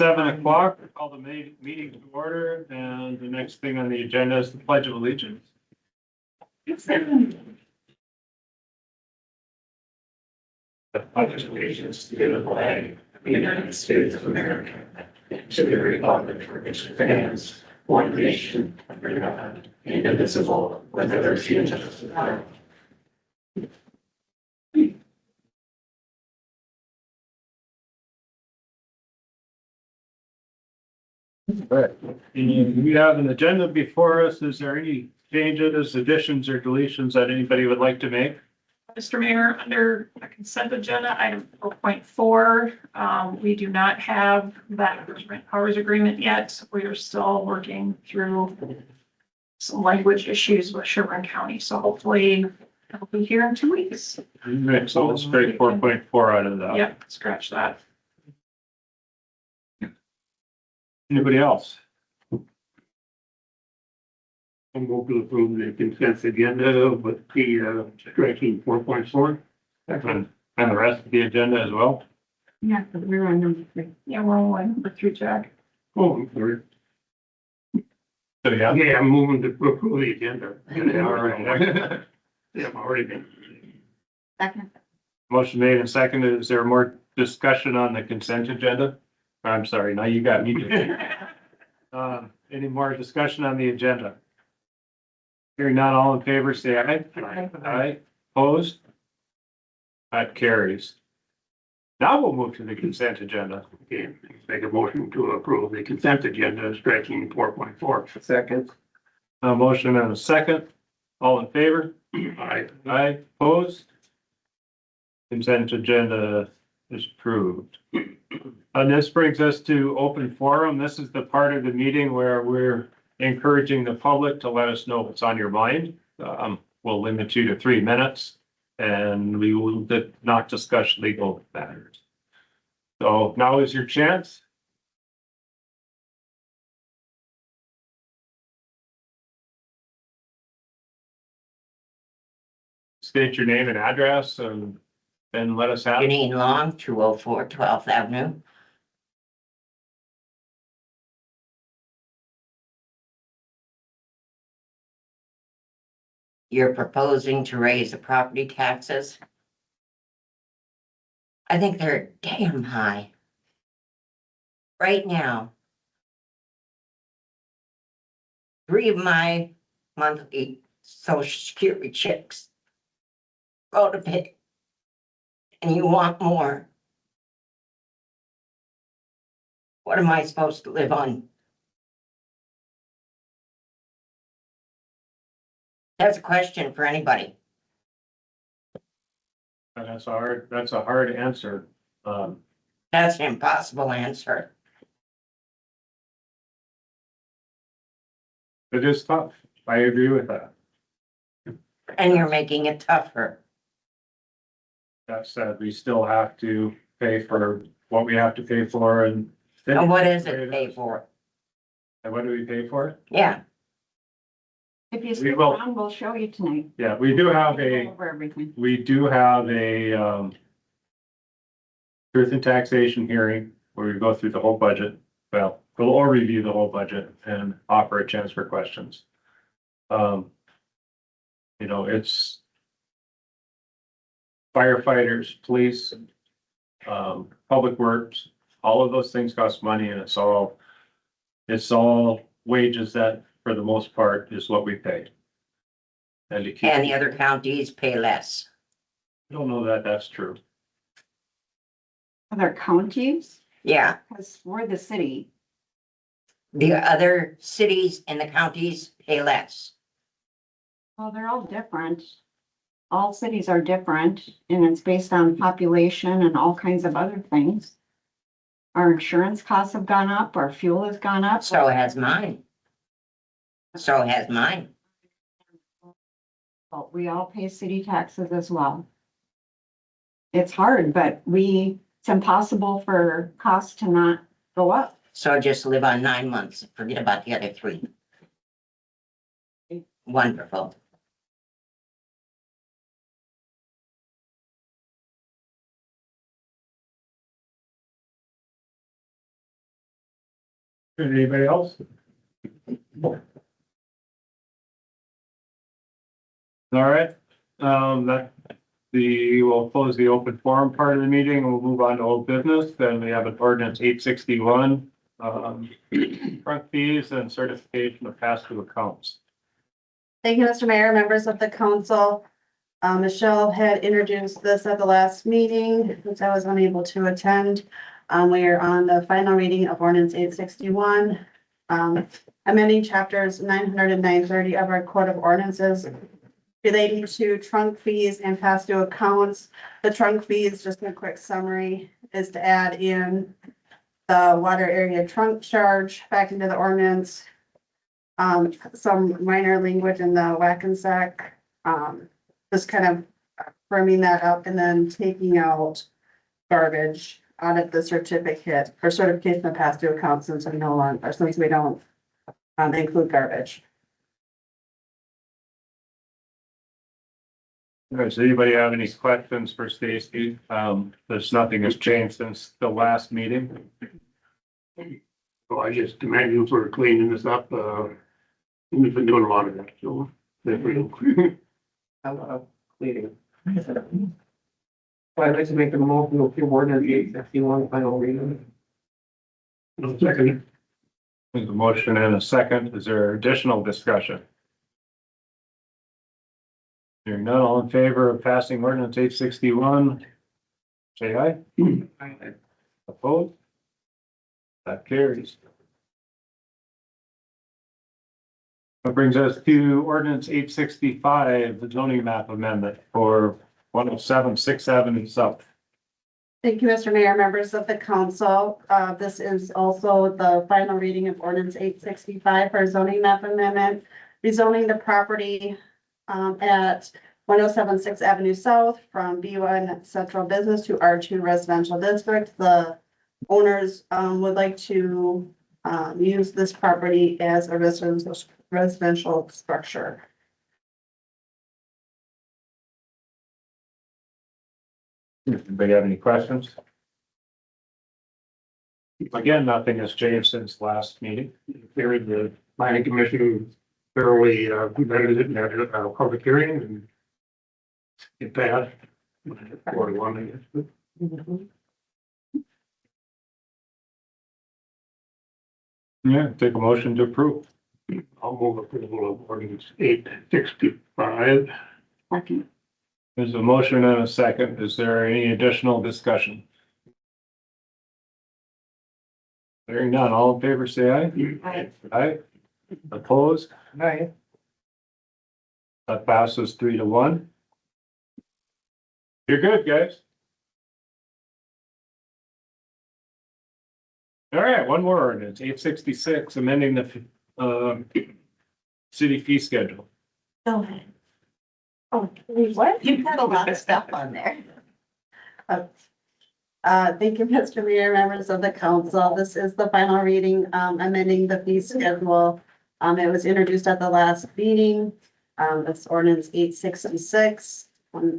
7 o'clock. Call the meeting to order, and the next thing on the agenda is the Pledge of Allegiance. The pledge of allegiance to the flag of the United States of America, and to the republic for which it stands, one nation, under God, indivisible, with liberty and justice for all. Right. We have an agenda before us. Is there any changes, additions, or deletions that anybody would like to make? Mr. Mayor, under the consent agenda, item 4.4, we do not have that rent powers agreement yet. We are still working through some language issues with Sherburne County, so hopefully it'll be here in 2 weeks. Right, so let's straight 4.4 out of that. Yep, scratch that. Anybody else? I'm going to approve the consent agenda with the striking 4.4. And the rest of the agenda as well? Yeah, but we're on number 3. Yeah, we're on number 3, Jack. Oh, I'm sorry. So, yeah. Yeah, I'm moving to approve the agenda. All right. Yeah, I've already been. Second. Motion made and seconded. Is there more discussion on the consent agenda? I'm sorry, now you got me. Any more discussion on the agenda? Hearing none, all in favor, say aye. Aye. Opposed? That carries. Now we'll move to the consent agenda. Okay, make a motion to approve the consent agenda striking 4.4. Second. A motion and a second. All in favor? Aye. Aye. Opposed? Consent agenda is approved. And this brings us to open forum. This is the part of the meeting where we're encouraging the public to let us know what's on your mind. We'll limit you to 3 minutes, and we will not discuss legal matters. So now is your chance. State your name and address and let us have. Janine Long, 204 12th Avenue. You're proposing to raise the property taxes. I think they're damn high. Right now, 3 of my monthly social security checks go to pay, and you want more. What am I supposed to live on? That's a question for anybody. And that's a hard answer. That's an impossible answer. It is tough. I agree with that. And you're making it tougher. That said, we still have to pay for what we have to pay for and. And what is it paid for? And what do we pay for it? Yeah, If you We stick will- around, we'll show you tonight. Yeah, we do have Go a, over everything. truth and taxation hearing where we go through the whole budget. Well, we'll review the whole budget and offer a chance for questions. It's firefighters, police, public works, all of those things cost money, and it's all wages that, for the most part, is what we pay. And to keep, and the other counties pay less. I don't know that that's true. Other counties, Yeah, because we're the city. the other cities and the counties pay less. Well, they're all different. All cities are different, and it's based on population and all kinds of other things. Our insurance costs have gone up, our fuel has gone up. So has mine. So has mine. But we all pay city taxes as well. It's hard, but it's impossible for costs to not go up. So just live on 9 months. Forget about the other 3. Wonderful. Anybody else? All right, we'll close the open forum part of the meeting and we'll move on to old business. Then we have an ordinance 861, front fees and certification of past due accounts. Thank you, Mr. Mayor, members of the council. Michelle had introduced this at the last meeting, which I was unable to attend. We are on the final reading of ordinance 861. Amending chapters 900 and 930 of our code of ordinances relating to trunk fees and past due accounts. The trunk fees, just a quick summary, is to add in the water area trunk charge back into the ordinance. Some minor language in the whack and sack, just kind of firming that up and then taking out garbage out of the certificate or certification of past due accounts since we no longer, since we don't include garbage. Does anybody have any questions for Stacy? There's nothing has changed since the last meeting. So I just commend you for cleaning this up, we've been doing a lot of that, so. That's real. I love cleaning. So I'd like to make a motion to approve ordinance 861 final reading. No second. There's a motion and a second. Is there additional discussion? Hearing none, all in favor of passing ordinance 861, say aye. Opposed? That carries. That brings us to ordinance 865, the zoning map amendment for 107 6th Avenue South. Thank you, Mr. Mayor, members of the council. This is also the final reading of ordinance 865 for zoning map amendment, rezoning the property at 107 6th Avenue South from B1 Central Business to R2 Residential District. The owners would like to use this property as a residential structure. Anybody have any questions? Again, nothing has changed since last meeting. There is the planning commission thoroughly, vetted it and had a public hearing and it passed. 4-1, I guess. Yeah, take a motion to approve. I'll move approval of ordinance 865. Second. There's a motion and a second. Is there any additional discussion? Hearing none, all in favor, say aye. Aye. Aye. Opposed? Aye. That passes 3-1. You're good, guys. All right, one more ordinance, 866, amending the city fee schedule. Go ahead. Oh, what? You've got a lot of stuff on there. Thank you, Mr. Mayor, members of the council. This is the final reading, amending the fee schedule. It was introduced at the last meeting. It's ordinance 866.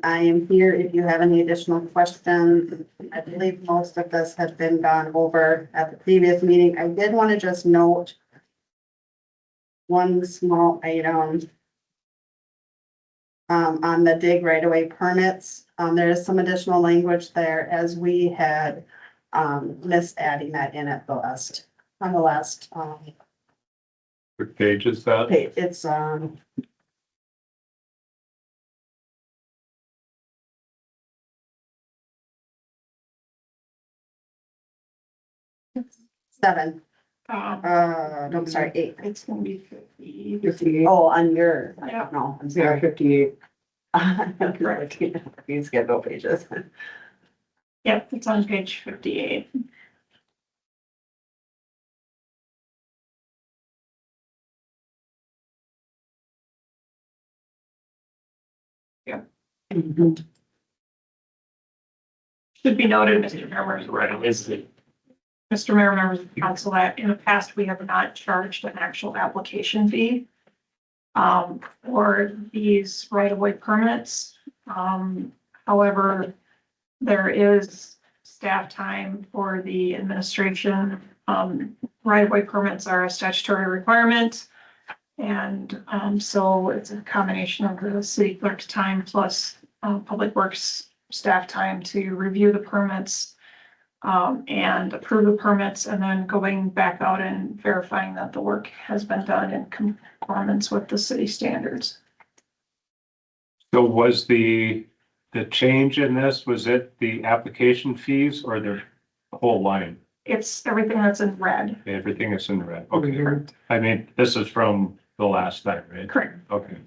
I am here if you have any additional questions. I believe most of this has been gone over at the previous meeting. I did want to just note one small item on the dig right-of-way permits. There is some additional language there as we had missed adding that in at the last, on the last What page is that? page. It's 7. No, I'm sorry, 8. It's gonna be 50. 58. Oh, on your, I Yeah. don't know, I'm Yeah, sorry. 58. These schedule pages. Yep, it's on page 58. Should be noted, Mr. Mayor, Mr. Mayor, members of the council, that in the past, we have not charged an actual application fee for these right-of-way permits. However, there is staff time for the administration right-of-way permits are a statutory requirement. And, so it's a combination of the city clerk's time plus, public works staff time to review the permits, and approve the permits, and then going back out and verifying that the work has been done in conformance with the city standards. So was the change in this, was it the application fees or the whole line? It's everything that's in red. Everything is in the red. Okay. I mean, this is from the last time, right? Correct. Okay.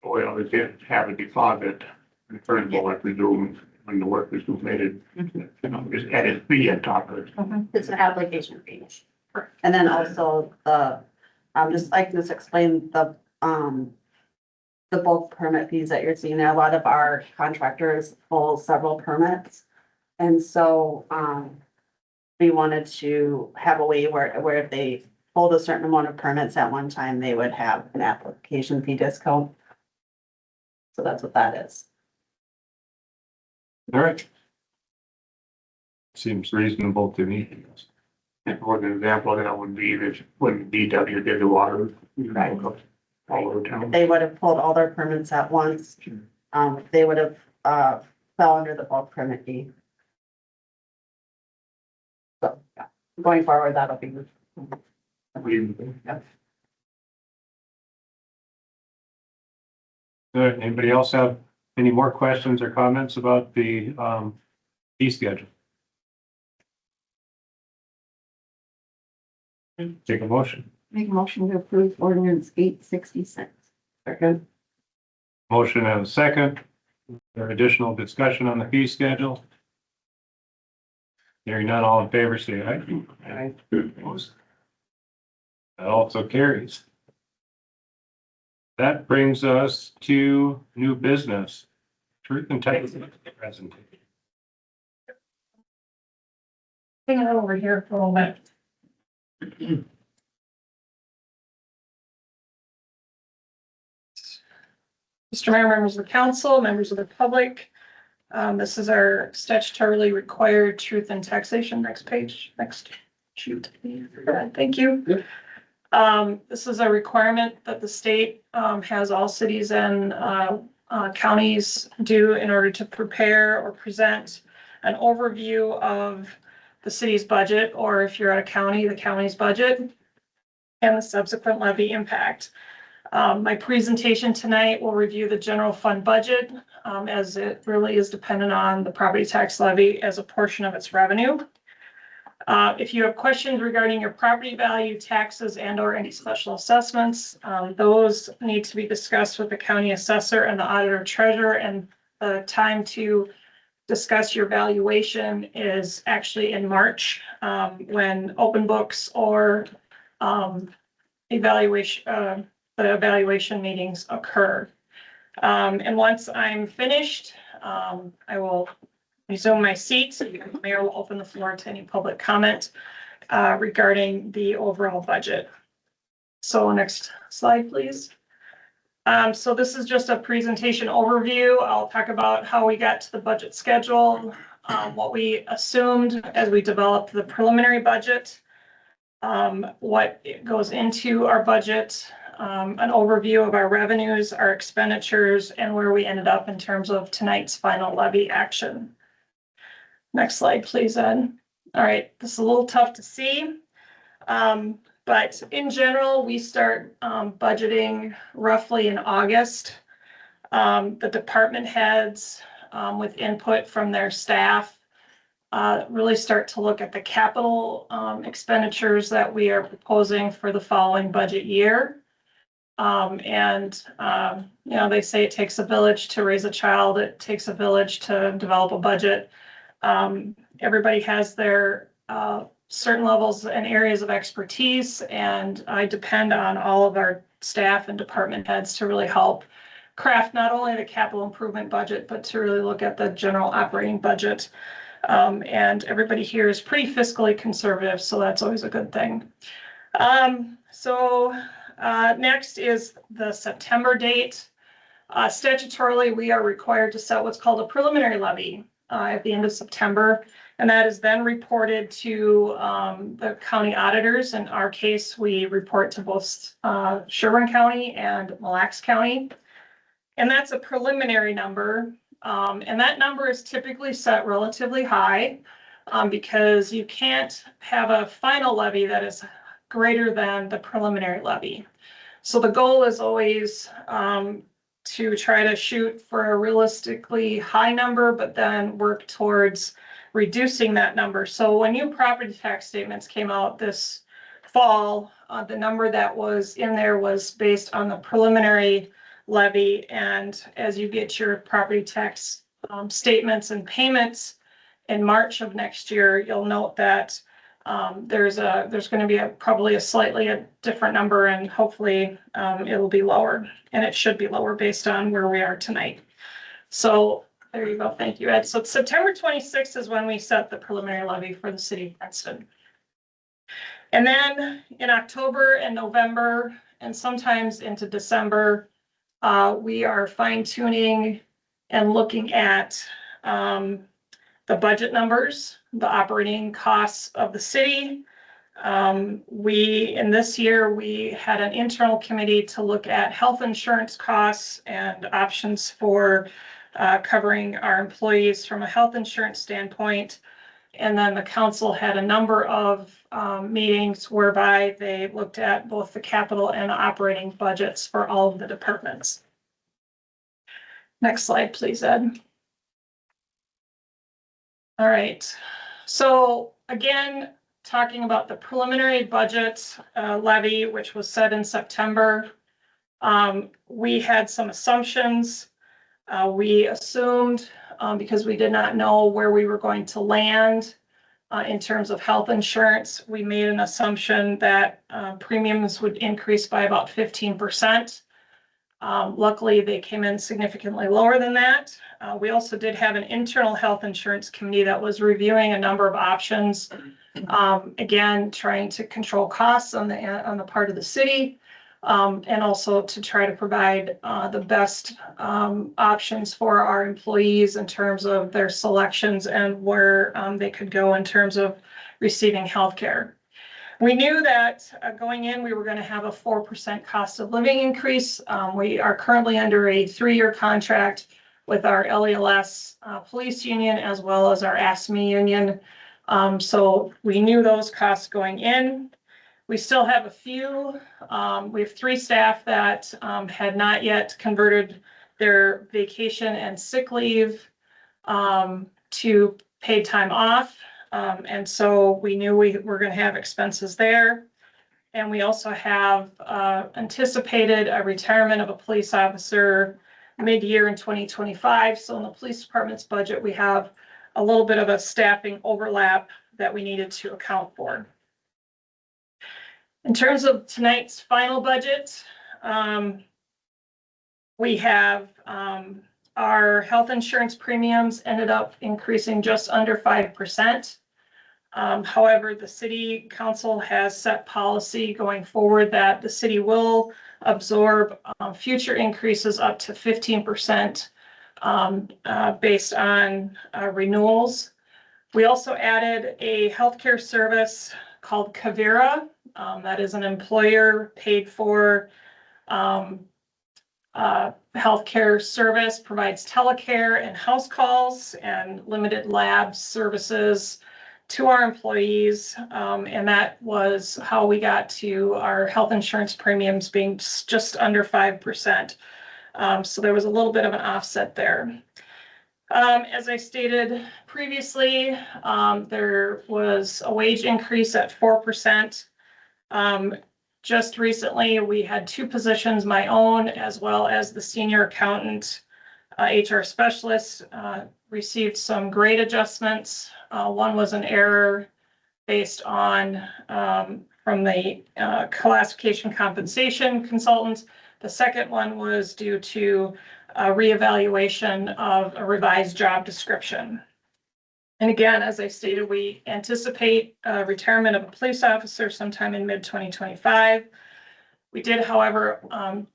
Well, they did have a deposit, returnable like we do when the work is completed. You know, just added fee on top of it. It's an application fee. Correct. And then also the, just like this explain the bulk permit fees that you're seeing there. A lot of our contractors pull several permits. And so, we wanted to have a way where if they pulled a certain amount of permits at one time, they would have an application fee discount. So that's what that is. All right. Seems reasonable to me. And for an example, that would be that when DW did the water. Right. All over town. If they would have pulled all their permits at once, they would have, fell under the bulk permit fee. So, yeah, going forward, that'll be. Yep. All right, anybody else have any more questions or comments about the fee schedule? Take a motion. Make a motion to approve ordinance 866. Second. Motion and a second. There additional discussion on the fee schedule? Hearing none, all in favor, say aye. Aye. Opposed? That also carries. That brings us to new business. Truth and Taxation presentation. Hang on over here for a moment. Mr. Mayor, members of the council, members of the public, this is our statutorily required truth and taxation. Next page, next shoot. Thank you. This is a requirement that the state has all cities and counties do in order to prepare or present an overview of the city's budget, or if you're at a county, the county's budget, and the subsequent levy impact. My presentation tonight will review the general fund budget, as it really is dependent on the property tax levy as a portion of its revenue. If you have questions regarding your property value, taxes, and or any special assessments, those need to be discussed with the county assessor and the auditor treasurer, and the time to discuss your valuation is actually in March, when open books or the evaluation meetings occur. And once I'm finished, I will resume my seat. The mayor will open the floor to any public comment regarding the overall budget. So next slide, please. So this is just a presentation overview. I'll talk about how we got to the budget schedule, what we assumed as we developed the preliminary budget, what goes into our budget, an overview of our revenues, our expenditures, and where we ended up in terms of tonight's final levy action. Next slide, please, Ed. All right, this is a little tough to see. But in general, we start budgeting roughly in August. The department heads, with input from their staff, really start to look at the capital expenditures that we are proposing for the following budget year. You know, they say it takes a village to raise a child. It takes a village to develop a budget. Everybody has their certain levels and areas of expertise, and I depend on all of our staff and department heads to really help craft not only the capital improvement budget, but to really look at the general operating budget. And everybody here is pretty fiscally conservative, so that's always a good thing. Next is the September date. Statutorily, we are required to set what's called a preliminary levy at the end of September. And that is then reported to the county auditors. In our case, we report to both Sherburne County and Mille Lacs County. And that's a preliminary number. And that number is typically set relatively high because you can't have a final levy that is greater than the preliminary levy. So the goal is always to try to shoot for a realistically high number, but then work towards reducing that number. So when new property tax statements came out this fall, the number that was in there was based on the preliminary levy. And as you get your property tax statements and payments in March of next year, you'll note that there's going to be probably a slightly different number, and hopefully it'll be lower, and it should be lower based on where we are tonight. So there you go. Thank you, Ed. So September 26th is when we set the preliminary levy for the city of Princeton. And then in October and November, and sometimes into December, we are fine tuning and looking at the budget numbers, the operating costs of the city. In this year, we had an internal committee to look at health insurance costs and options for covering our employees from a health insurance standpoint. And then the council had a number of meetings whereby they looked at both the capital and operating budgets for all of the departments. Next slide, please, Ed. All right, so again, talking about the preliminary budget levy, which was set in September, we had some assumptions. We assumed, because we did not know where we were going to land in terms of health insurance, we made an assumption that premiums would increase by about 15%. Luckily, they came in significantly lower than that. We also did have an internal health insurance committee that was reviewing a number of options. Again, trying to control costs on the part of the city, and also to try to provide the best options for our employees in terms of their selections and where they could go in terms of receiving health care. We knew that going in, we were going to have a 4% cost of living increase. We are currently under a 3-year contract with our LELS police union as well as our ASME union. So we knew those costs going in. We still have a few. We have 3 staff that had not yet converted their vacation and sick leave to paid time off. And so we knew we were going to have expenses there. And we also have anticipated a retirement of a police officer mid-year in 2025. So in the police department's budget, we have a little bit of a staffing overlap that we needed to account for. In terms of tonight's final budget, we have our health insurance premiums ended up increasing just under 5%. However, the city council has set policy going forward that the city will absorb future increases up to 15% based on renewals. We also added a healthcare service called Kavira. That is an employer paid for healthcare service, provides telecare and house calls and limited lab services to our employees. And that was how we got to our health insurance premiums being just under 5%. So there was a little bit of an offset there. As I stated previously, there was a wage increase at 4%. Just recently, we had 2 positions, my own, as well as the senior accountant, HR specialist, received some grade adjustments. One was an error based on from the classification compensation consultant. The second one was due to a reevaluation of a revised job description. And again, as I stated, we anticipate retirement of a police officer sometime in mid-2025. We did, however,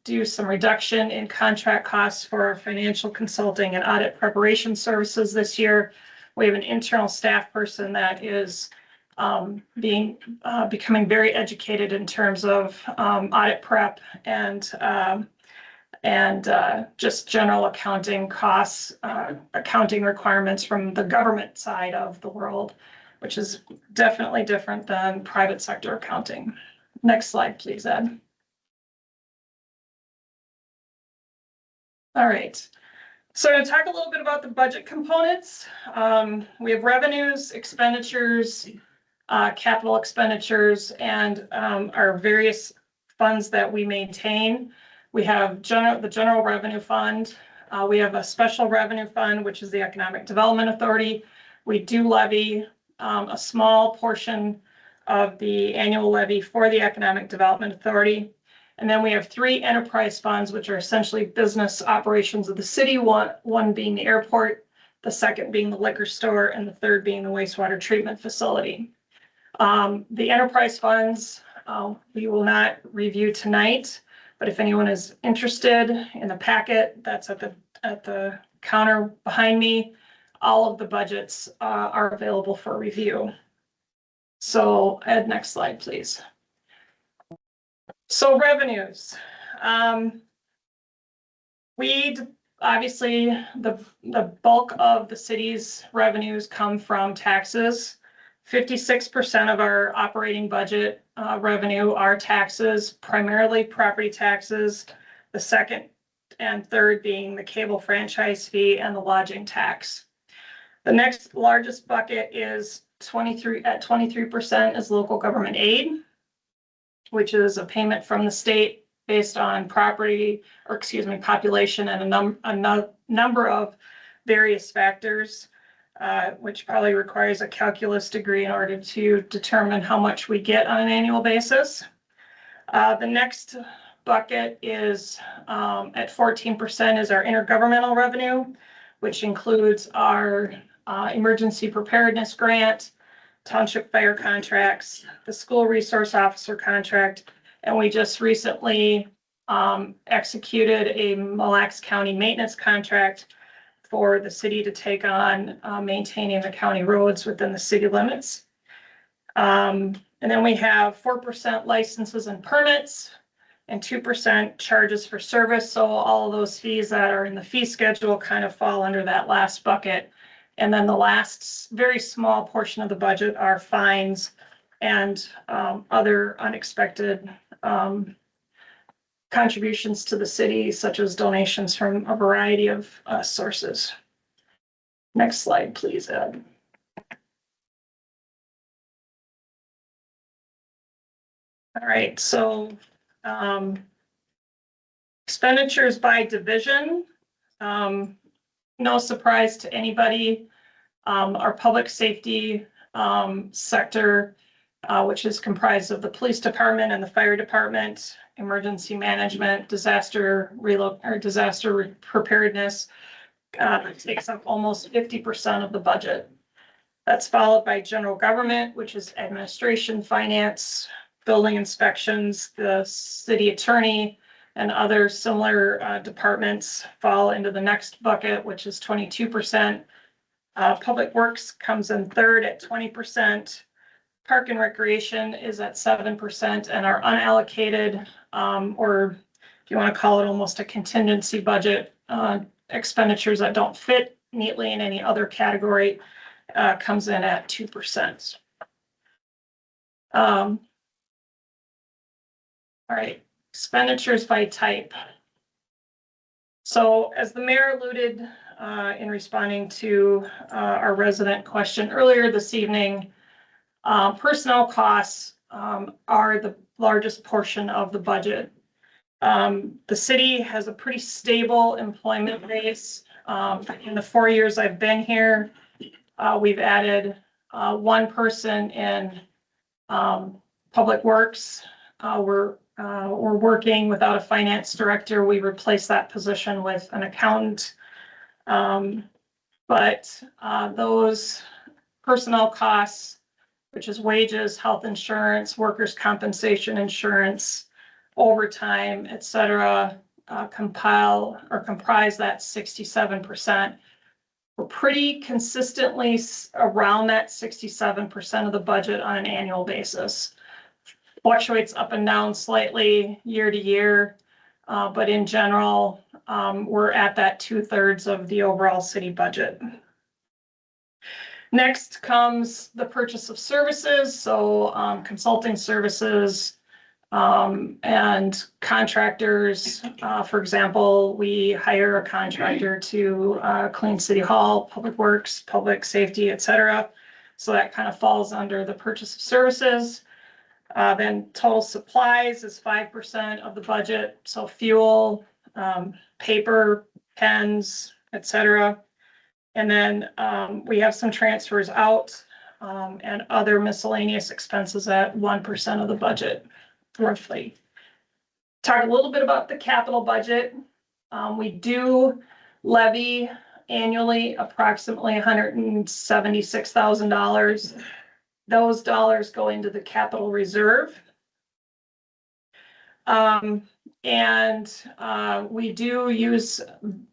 do some reduction in contract costs for our financial consulting and audit preparation services this year. We have an internal staff person that is becoming very educated in terms of audit prep and just general accounting costs, accounting requirements from the government side of the world, which is definitely different than private sector accounting. Next slide, please, Ed. All right. So I'm going to talk a little bit about the budget components. We have revenues, expenditures, capital expenditures, and our various funds that we maintain. We have the general revenue fund. We have a special revenue fund, which is the Economic Development Authority. We do levy a small portion of the annual levy for the Economic Development Authority. And then we have 3 enterprise funds, which are essentially business operations of the city, one being the airport, the second being the liquor store, and the third being the wastewater treatment facility. The enterprise funds we will not review tonight, but if anyone is interested in the packet that's at the counter behind me, all of the budgets are available for review. So Ed, next slide, please. So revenues. Obviously the bulk of the city's revenues come from taxes. 56% of our operating budget revenue are taxes, primarily property taxes, the second and third being the cable franchise fee and the lodging tax. The next largest bucket is 23% is local government aid, which is a payment from the state based on population and a number of various factors, which probably requires a calculus degree in order to determine how much we get on an annual basis. The next bucket is at 14% is our intergovernmental revenue, which includes our emergency preparedness grant, township fire contracts, the school resource officer contract, and we just recently executed a Mille Lacs County maintenance contract for the city to take on maintaining the county roads within the city limits. And then we have 4% licenses and permits and 2% charges for service. So all of those fees that are in the fee schedule kind of fall under that last bucket. And then the last very small portion of the budget are fines and other unexpected contributions to the city, such as donations from a variety of sources. Next slide, please, Ed. All right, so expenditures by division. No surprise to anybody. Our public safety sector, which is comprised of the police department and the fire department, emergency management, disaster preparedness, takes up almost 50% of the budget. That's followed by general government, which is administration, finance, building inspections, the city attorney, and other similar departments fall into the next bucket, which is 22%. Public Works comes in third at 20%. Park and Recreation is at 7%, and our unallocated, or if you want to call it almost a contingency budget, expenditures that don't fit neatly in any other category, comes in at 2%. All right. Expenditures by type. So as the mayor alluded in responding to our resident question earlier this evening, personnel costs are the largest portion of the budget. The city has a pretty stable employment base. In the 4 years I've been here, we've added 1 person in Public Works. We're working without a finance director. We replaced that position with an accountant. But those personnel costs, which is wages, health insurance, workers' compensation insurance, overtime, et cetera, comprise that 67%. We're pretty consistently around that 67% of the budget on an annual basis. Fluctuates up and down slightly year to year, but in general, we're at that 2/3 of the overall city budget. Next comes the purchase of services, so consulting services and contractors. For example, we hire a contractor to clean City Hall, Public Works, Public Safety, etc. So that kind of falls under the purchase of services. Then total supplies is 5% of the budget, so fuel, paper, pens, etc. And then we have some transfers out and other miscellaneous expenses at 1% of the budget, roughly. Talk a little bit about the capital budget. We do levy annually approximately $176,000. Those dollars go into the capital reserve. We do use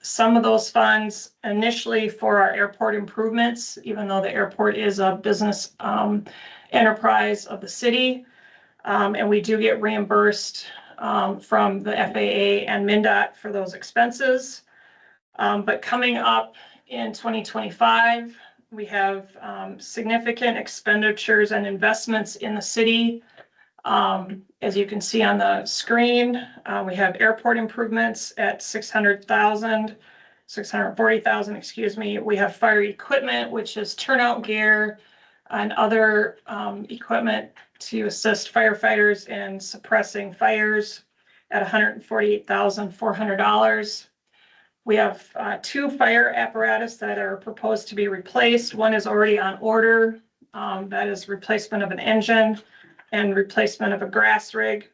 some of those funds initially for our airport improvements, even though the airport is a business enterprise of the city. And we do get reimbursed from the FAA and MnDOT for those expenses. But coming up in 2025, we have significant expenditures and investments in the city. As you can see on the screen, we have airport improvements at $640,000, excuse me. We have fire equipment, which is turnout gear and other equipment to assist firefighters in suppressing fires at $148,400. We have 2 fire apparatus that are proposed to be replaced. One is already on order. That is replacement of an engine and replacement of a grass rig.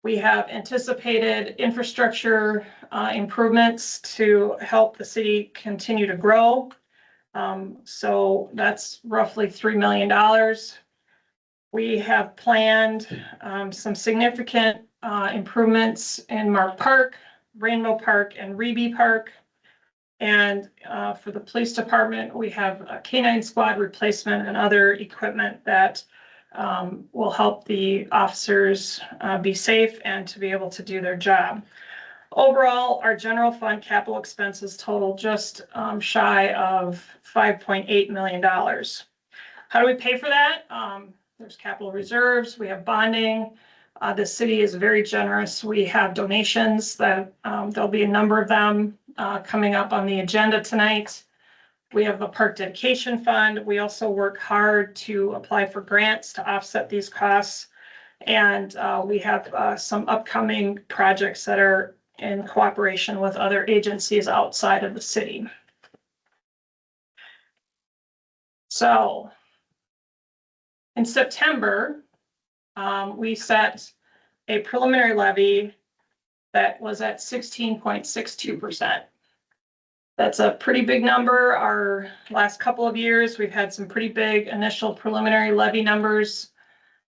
We have anticipated infrastructure improvements to help the city continue to grow. So that's roughly $3 million. We have planned some significant improvements in Mark Park, Rainbow Park, and Reeby Park. And for the police department, we have a K-9 squad replacement and other equipment that will help the officers be safe and to be able to do their job. Overall, our general fund capital expenses total just shy of $5.8 million. How do we pay for that? There's capital reserves, we have bonding. The city is very generous. We have donations that there'll be a number of them coming up on the agenda tonight. We have a park dedication fund. We also work hard to apply for grants to offset these costs. And we have some upcoming projects that are in cooperation with other agencies outside of the city. So in September, we set a preliminary levy that was at 16.62%. That's a pretty big number. Our last couple of years, we've had some pretty big initial preliminary levy numbers.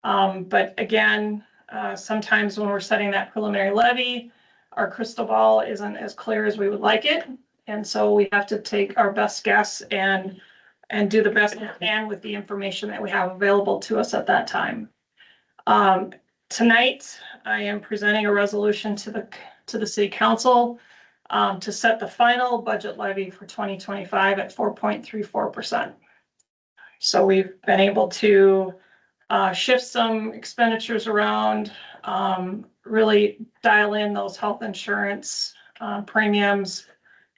But again, sometimes when we're setting that preliminary levy, our crystal ball isn't as clear as we would like it. And so we have to take our best guess and do the best we can with the information that we have available to us at that time. Tonight, I am presenting a resolution to the city council to set the final budget levy for 2025 at 4.34%. So we've been able to shift some expenditures around, really dial in those health insurance premiums,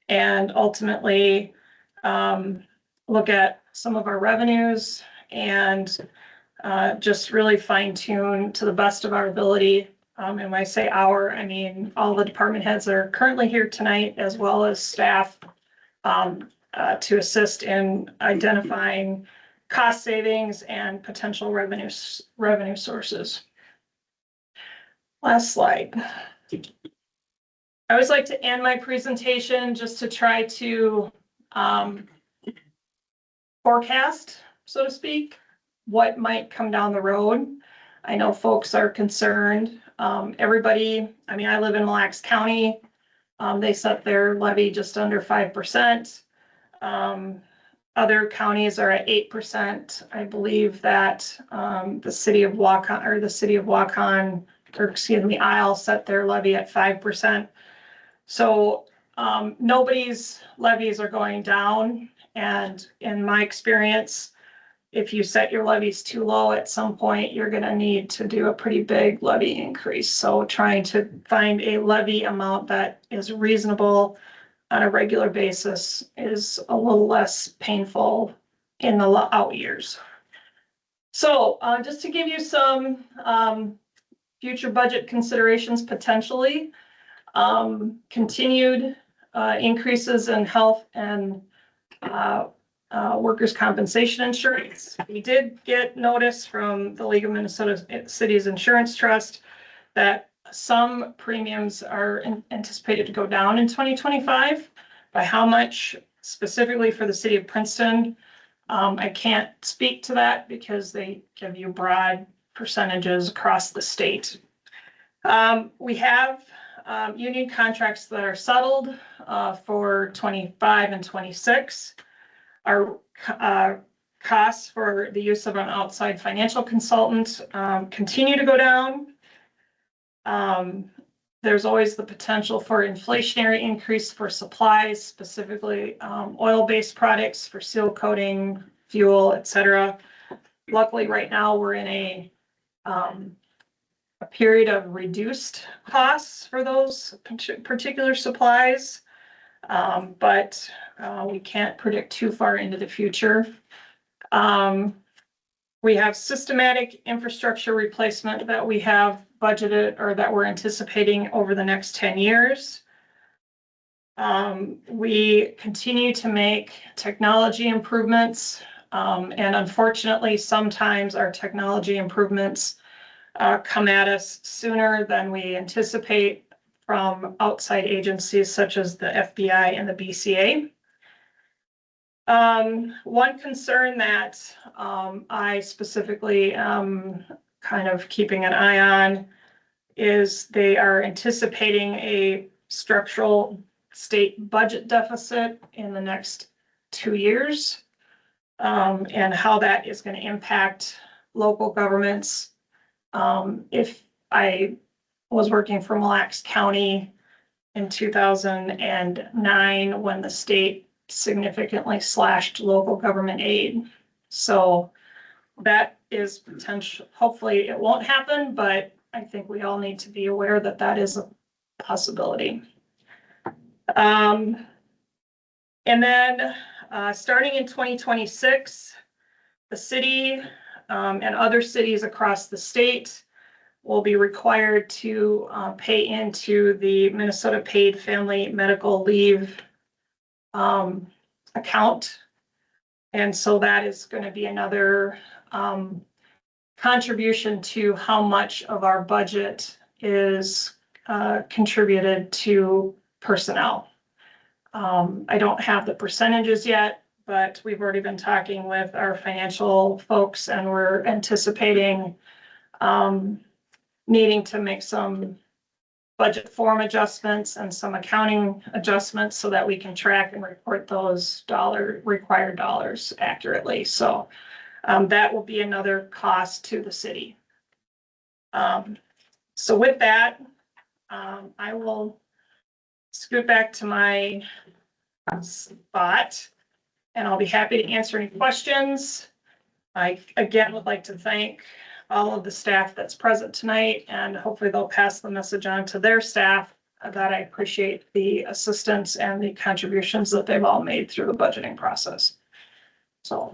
and ultimately look at some of our revenues and just really fine tune to the best of our ability. And when I say our, I mean all the department heads that are currently here tonight, as well as staff, to assist in identifying cost savings and potential revenue sources. Last slide. I always like to end my presentation just to try to forecast, so to speak, what might come down the road. I know folks are concerned. Everybody, I mean, I live in Mille Lacs County. They set their levy just under 5%. Other counties are at 8%. I believe that, the city of Waukon, or excuse me, Isle set their levy at 5%. So, nobody's levies are going down. And in my experience, if you set your levies too low, at some point, you're gonna need to do a pretty big levy increase. So trying to find a levy amount that is reasonable on a regular basis is a little less painful in the out years. So, just to give you some, future budget considerations potentially, continued, increases in health and, workers' compensation insurance. We did get notice from the League of Minnesota Cities Insurance Trust that some premiums are anticipated to go down in 2025. By how much specifically for the city of Princeton, I can't speak to that because they give you broad percentages across the state. We have union contracts that are settled for 25 and 26. Our costs for the use of an outside financial consultant continue to go down. There's always the potential for inflationary increase for supplies, specifically oil-based products for seal coating, fuel, etc. Luckily, right now, we're in a period of reduced costs for those particular supplies. But we can't predict too far into the future. We have systematic infrastructure replacement that we have budgeted or that we're anticipating over the next 10 years. We continue to make technology improvements. And unfortunately, sometimes our technology improvements come at us sooner than we anticipate from outside agencies such as the FBI and the BCA. One concern that I specifically am kind of keeping an eye on is they are anticipating a structural state budget deficit in the next 2 years, and how that is going to impact local governments. If I was working for Mille Lacs County in 2009 when the state significantly slashed local government aid. So that is potential. Hopefully it won't happen, but I think we all need to be aware that that is a possibility. And then starting in 2026, the city and other cities across the state will be required to pay into the Minnesota Paid Family Medical Leave account. And so that is going to be another contribution to how much of our budget is contributed to personnel. I don't have the percentages yet, but we've already been talking with our financial folks and we're anticipating needing to make some budget form adjustments and some accounting adjustments so that we can track and report those required dollars accurately. So that will be another cost to the city. So with that, I will scoot back to my spot and I'll be happy to answer any questions. I again would like to thank all of the staff that's present tonight, and hopefully they'll pass the message on to their staff that I appreciate the assistance and the contributions that they've all made through the budgeting process. So.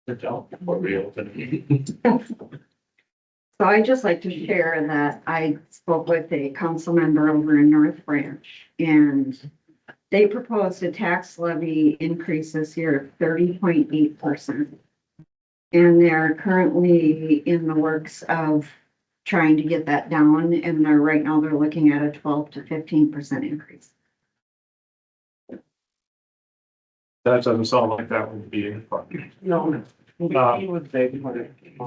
Before we open. So I'd just like to share that I spoke with a council member over in North Branch and they proposed a tax levy increase this year of 30.8%. And they're currently in the works of trying to get that down. And right now they're looking at a 12 to 15% increase. That doesn't sound like that would be fun. No, he would say.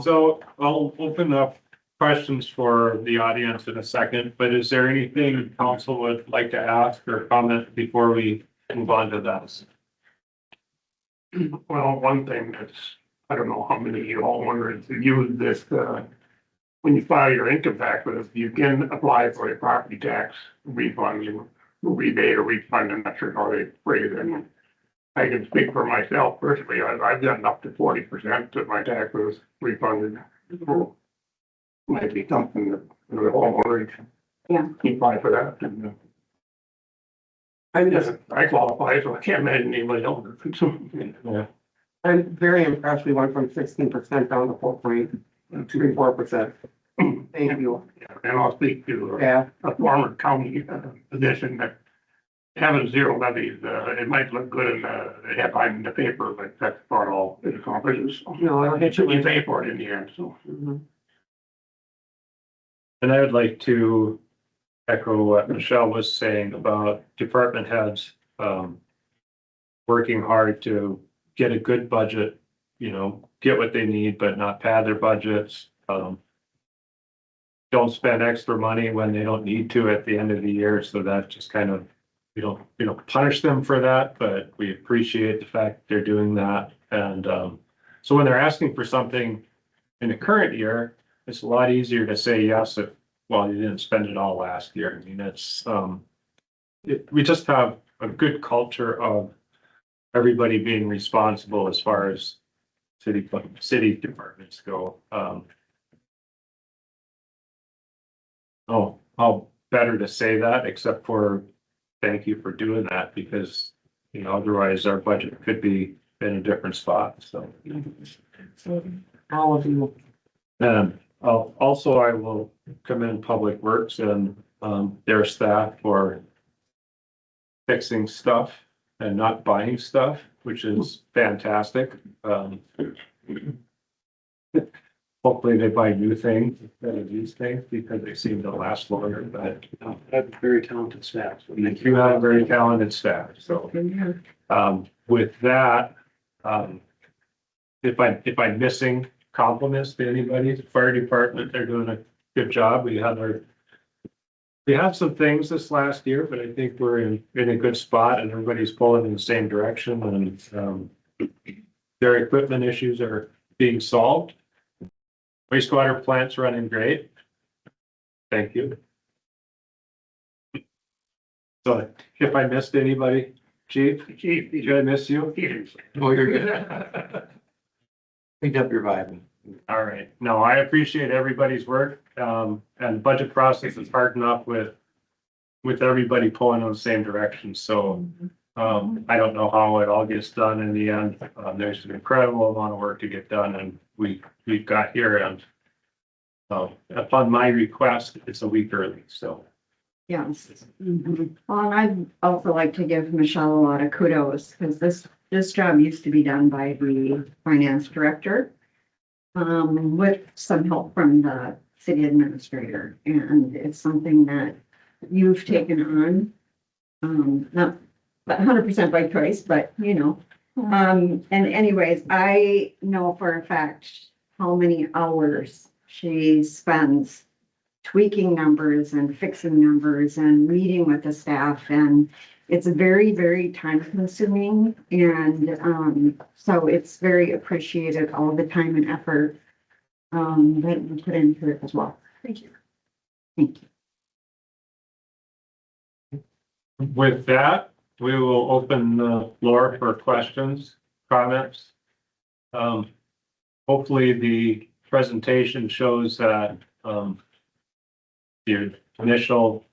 So I'll open up questions for the audience in a second, but is there anything council would like to ask or comment before we move on to that? Well, one thing that's, I don't know how many of you all wanted to use this, when you file your income tax with us, you can apply for a property tax refund, rebate or refund, I'm not sure how they phrase it. I can speak for myself personally, I've gotten up to 40% of my taxes refunded. Might be something that the homeowner Yeah. can apply for that. And, I qualify, so I can't imagine anybody else. Yeah. I'm very impressed. We went from 16% down to 4.34%. Thank you. And I'll speak to Yeah, a former county position that having zero levies, it might look good in the headline in the paper, but that's about all it accomplishes. no, it'll hit you You with. pay for it in the end, so. Mhm. And I would like to echo what Michelle was saying about department heads, working hard to get a good budget, you know, get what they need, but not pad their budgets. Don't spend extra money when they don't need to at the end of the year, so that just kind of, we don't punish them for that, but we appreciate the fact they're doing that. And, so when they're asking for something in the current year, it's a lot easier to say yes if, well, you didn't spend it all last year. I mean, it's, we just have a good culture of everybody being responsible as far as city departments go. Oh, how better to say that, except for thank you for doing that, because, you know, otherwise our budget could be in a different spot, so. All of you. And also I will commend Public Works and, their staff for fixing stuff and not buying stuff, which is fantastic. Hopefully they buy new things instead of used things because they seem to last longer, but That's very talented staff. you have a very talented staff, so. With that, if I'm missing compliments to anybody, the fire department, they're doing a good job. We had some things this last year, but I think we're in a good spot and everybody's pulling in the same direction and, their equipment issues are being solved. Wastewater plant's running great. Thank you. So if I missed anybody, Chief, did I miss you? Oh, you're good. Picked up your vibe. All right. No, I appreciate everybody's work. And the budget process is hard enough with everybody pulling in the same direction. So, I don't know how it all gets done in the end. There's an incredible amount of work to get done and we've got here and upon my request, it's a week early, so. Yes. Mhm. Well, and I'd also like to give Michelle a lot of kudos because this job used to be done by the finance director. With some help from the city administrator, and it's something that you've taken on. Not 100% by choice, but you know. And anyways, I know for a fact how many hours she spends tweaking numbers and fixing numbers and meeting with the staff, and it's very, very time consuming. And so it's very appreciated, all the time and effort that you put into it as well. Thank you. Thank you. With that, we will open the floor for questions, comments. Hopefully the presentation shows that, the initial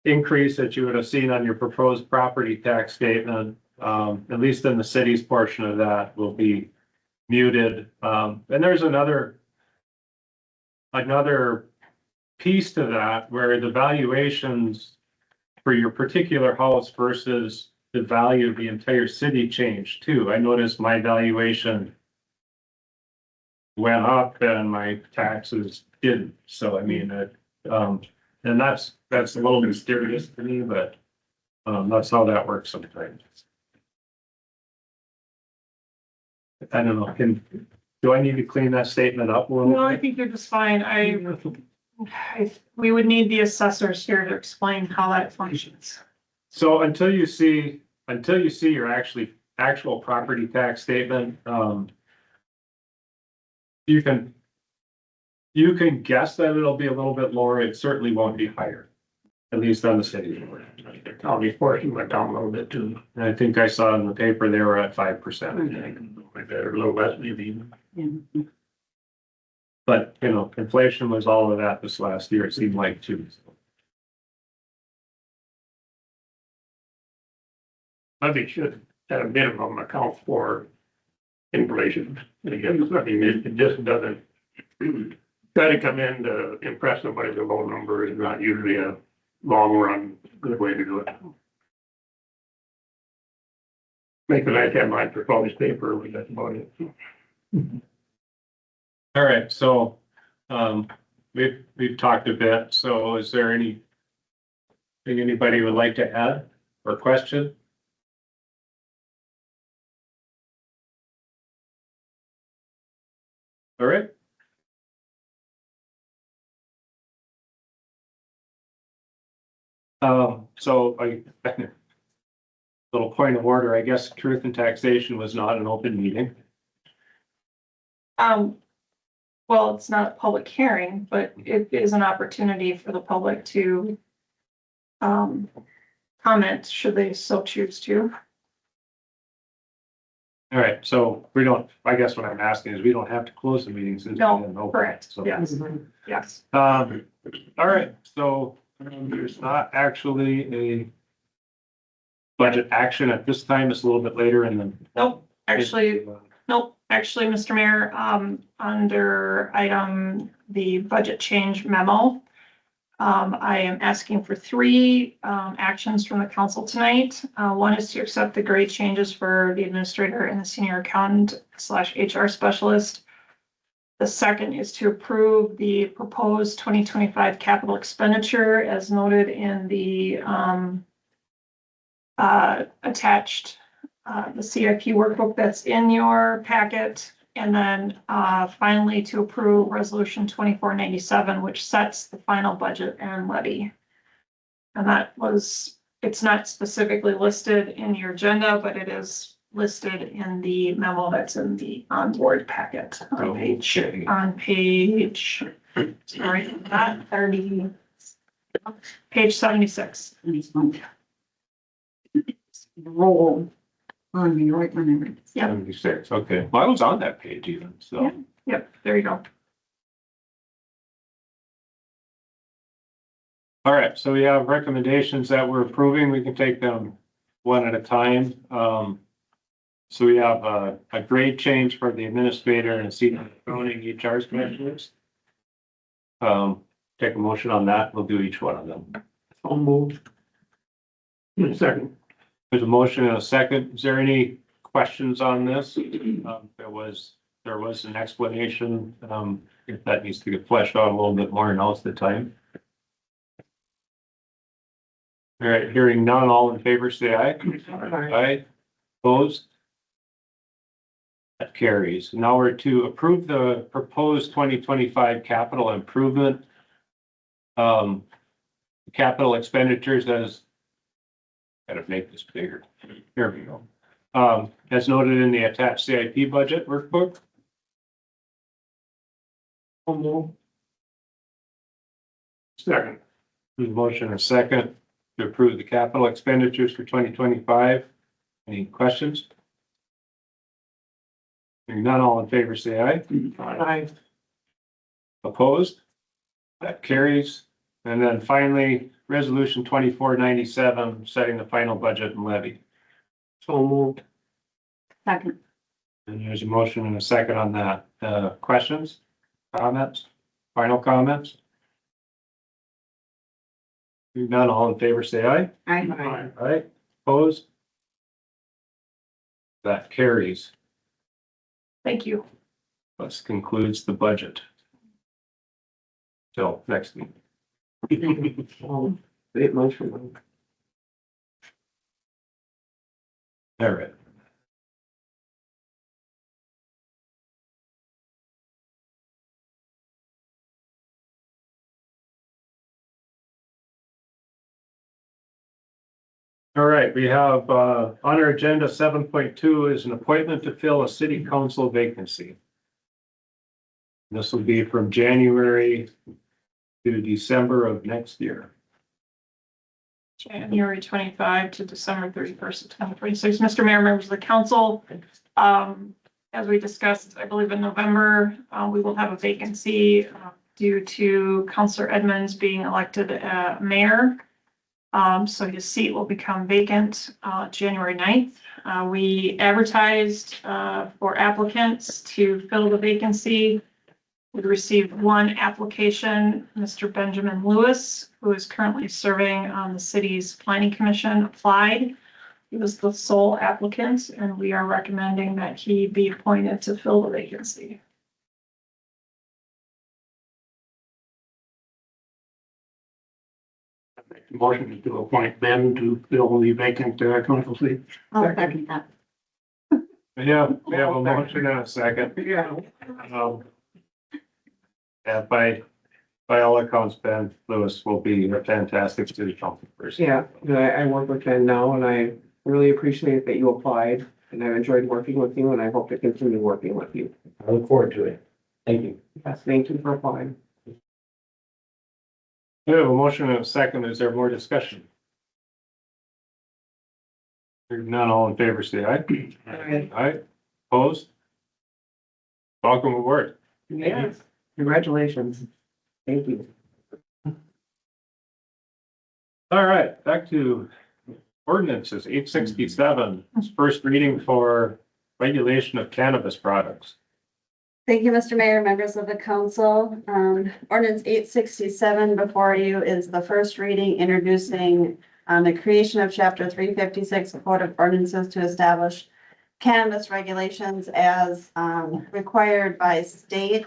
increase that you would have seen on your proposed property tax statement, at least in the city's portion of that, will be muted. And there's another piece to that where the valuations for your particular house versus the value of the entire city changed too. I noticed my valuation went up and my taxes didn't. So I mean, and that's a little mysterious to me, but that's how that works sometimes. I don't know, Do I need to clean that statement up a little? No, I think you're just fine. We would need the assessors here to explain how that functions. So until you see your actual property tax statement, you can guess that it'll be a little bit lower. It certainly won't be higher, at least on the city. The county portion went down a little bit too. And I think I saw in the paper they were at 5%. Maybe a little less, maybe even. Yeah. But, you know, inflation was all of that this last year, it seemed like too. I think should, at a minimum, account for inflation. I mean, it just doesn't, try to come in to impress somebody with a low number is not usually a long run good way to do it. Make a nice headline for published paper, but that's about it. All right, so, we've talked a bit, so is there anything anybody would like to add or question? All right. So little point of order, I guess truth and taxation was not an open meeting. Well, it's not a public hearing, but it is an opportunity for the public to comment should they so choose to. All right, so we don't, I guess what I'm asking is we don't have to close the meeting since. we No, didn't open it, correct. so. Yes, yes. All right, so there's not actually a budget action at this time. It's a little bit later in the. Nope, actually, Mr. Mayor, under the budget change memo, I am asking for three, actions from the council tonight. One is to accept the grade changes for the administrator and the senior accountant / HR specialist. The second is to approve the proposed 2025 capital expenditure as noted in the, attached the CIP workbook that's in your packet. And then finally to approve resolution 2497, which sets the final budget and levy. And that was, it's not specifically listed in your agenda, but it is listed in the memo that's in the onboard packet on page, sorry, not 30, page 76. Nice one. Roll on the right one. Yep. 76, okay. Well, I was on that page even, so. Yeah. Yep, there you go. All right, so we have recommendations that we're approving. We can take them one at a time. So we have a grade change for the administrator and a senior accounting HR specialist. Take a motion on that. We'll do each one of them. I'll move. Second. There's a motion and a second. Is there any questions on this? There was an explanation. If that needs to get fleshed out a little bit more, now's the time. All right, hearing none, all in favor, say aye. Aye. Opposed? That carries. Now we're to approve the proposed 2025 capital improvement. Capital expenditures as, gotta make this bigger. Here we go. As noted in the attached CIP budget workbook. Second. There's a motion and a second to approve the capital expenditures for 2025. Any questions? Hearing none, all in favor, say aye. Aye. Opposed? That carries. And then finally, resolution 2497, setting the final budget and levy. So moved. Second. And there's a motion and a second on that. Questions? Comments? Final comments? Hearing none, all in favor, say aye. Aye. Aye. Opposed? That carries. Thank you. This concludes the budget. Till next meeting. Great motion. All right. All right, we have, on our agenda, 7.2 is an appointment to fill a city council vacancy. This will be from January to December of next year. January 25 to December 31st of 2026. Mr. Mayor, members of the council, as we discussed, I believe in November, we will have a vacancy due to Councilor Edmonds being elected mayor. So his seat will become vacant January 9th. We advertised for applicants to fill the vacancy. We received one application, Mr. Benjamin Lewis, who is currently serving on the city's planning commission, applied. He was the sole applicant, and we are recommending that he be appointed to fill the vacancy. Motion to appoint Ben to fill the vacant council seat. I'll second that. We have a motion and a second. Yeah. Yeah, by all accounts, Ben Lewis will be a fantastic city council person. Yeah, I work with Ben now and I really appreciate that you applied and I've enjoyed working with you and I hope to continue working with you. I look forward to it. Thank you. Yes, thank you for applying. We have a motion and a second. Is there more discussion? Hearing none, all in favor, say aye. Aye. Aye, opposed? Welcome aboard. Yes, congratulations. Thank you. All right, back to ordinances, 867, first reading for regulation of cannabis products. Thank you, Mr. Mayor, members of the council. Ordinance 867 before you is the first reading introducing the creation of chapter 356 Code of Ordinances to establish cannabis regulations as required by state.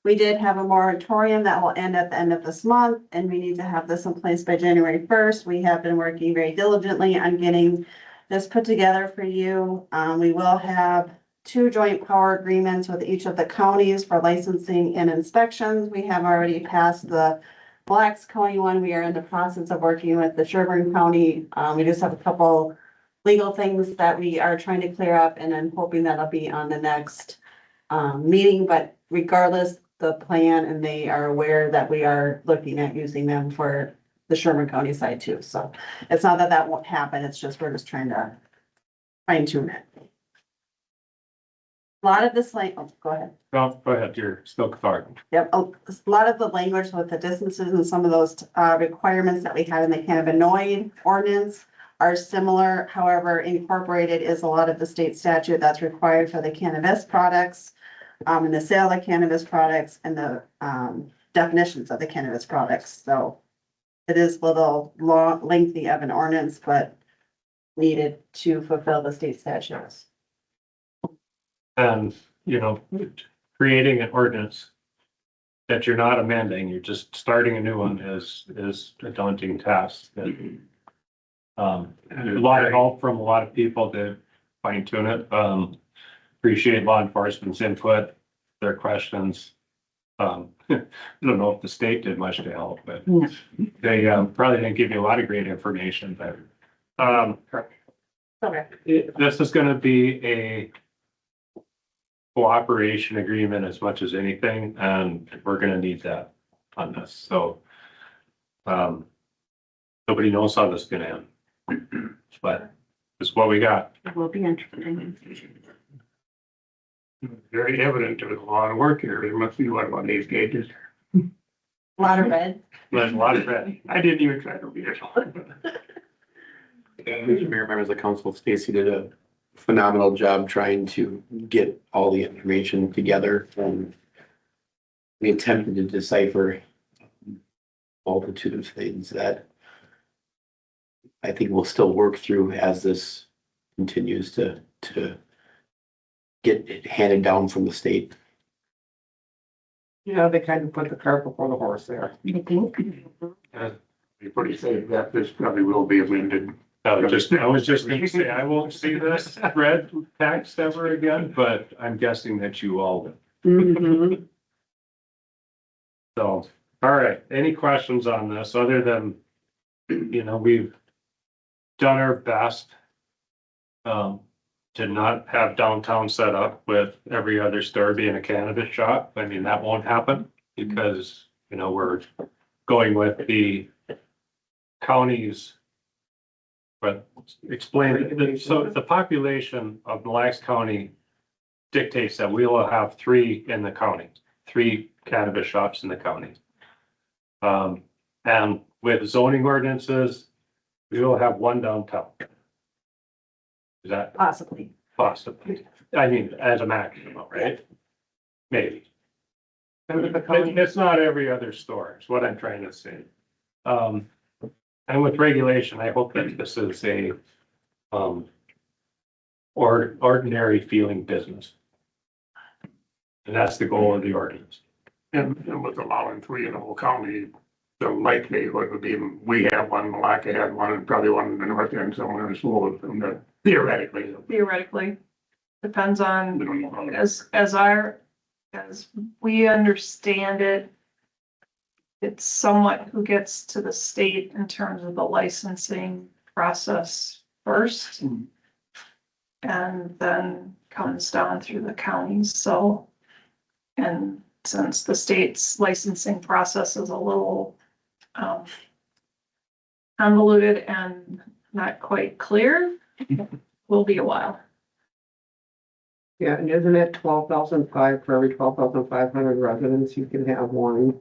We did have a moratorium that will end at the end of this month, and we need to have this in place by January 1st. We have been working very diligently on getting this put together for you. We will have 2 joint power agreements with each of the counties for licensing and inspections. We have already passed the Blacks County one. We are in the process of working with the Sherburne County. We just have a couple legal things that we are trying to clear up, and I'm hoping that'll be on the next meeting, but regardless, the plan, and they are aware that we are looking at using them for the Sherburne County side too. So it's not that that won't happen. It's just, we're just trying to fine tune it. A lot of this, go ahead. Go ahead, you're still talking. Yep, a lot of the language with the distances and some of those requirements that we had in the cannabinoid ordinance are similar. However, incorporated is a lot of the state statute that's required for the cannabis products, and the sale of cannabis products and the definitions of the cannabis products. So it is a little long, lengthy of an ordinance, but needed to fulfill the state statutes. And, you know, creating an ordinance that you're not amending, you're just starting a new one is a daunting task. A lot of help from a lot of people to fine tune it. Appreciate law enforcement's input, their questions. I don't know if the state did much to help, but Yeah. they probably didn't give you a lot of great information, but Okay. this is gonna be a cooperation agreement as much as anything, and we're gonna need that on this, so. Nobody knows how this is gonna end. But it's what we got. It will be interesting. Very evident there's a lot of work here. There must be what, about 8 pages? A lot of red. There's a lot of red. I didn't even try to read it. Mr. Mayor, members of the council, Stacy did a phenomenal job trying to get all the information together. We attempted to decipher a multitude of things that I think we'll still work through as this continues to get it handed down from the state. Yeah, they kind of put the cart before the horse there. I think. Be pretty safe that this probably will be amended. I was just gonna say, I won't see this red text ever again, but I'm guessing that you all will. Mhm. So, all right, any questions on this other than, you know, we've done our best to not have downtown set up with every other store being a cannabis shop. I mean, that won't happen because, you know, we're going with the counties. But explain, so the population of Mille Lacs County dictates that we will have 3 in the county, 3 cannabis shops in the county. And with zoning ordinances, we will have 1 downtown. Is that Possibly. possible? I mean, as a maximum, right? Maybe. And with the county, It's not every other store, is what I'm trying to say. And with regulation, I hope that this is a, ordinary feeling business. And that's the goal of the ordinance. And with allowing 3 in the whole county, the likelihood would be, we have one, Malacca had one, and probably one in the north end somewhere in school, and theoretically. Theoretically, depends We on, don't know how. as we understand it, it's somewhat who gets to the state in terms of the licensing process first. Mhm. And then comes down through the counties, so. And since the state's licensing process is a little, convoluted and not quite clear, will be a while. yeah, and isn't it 12,500 for every 12,500 residents, you can have one?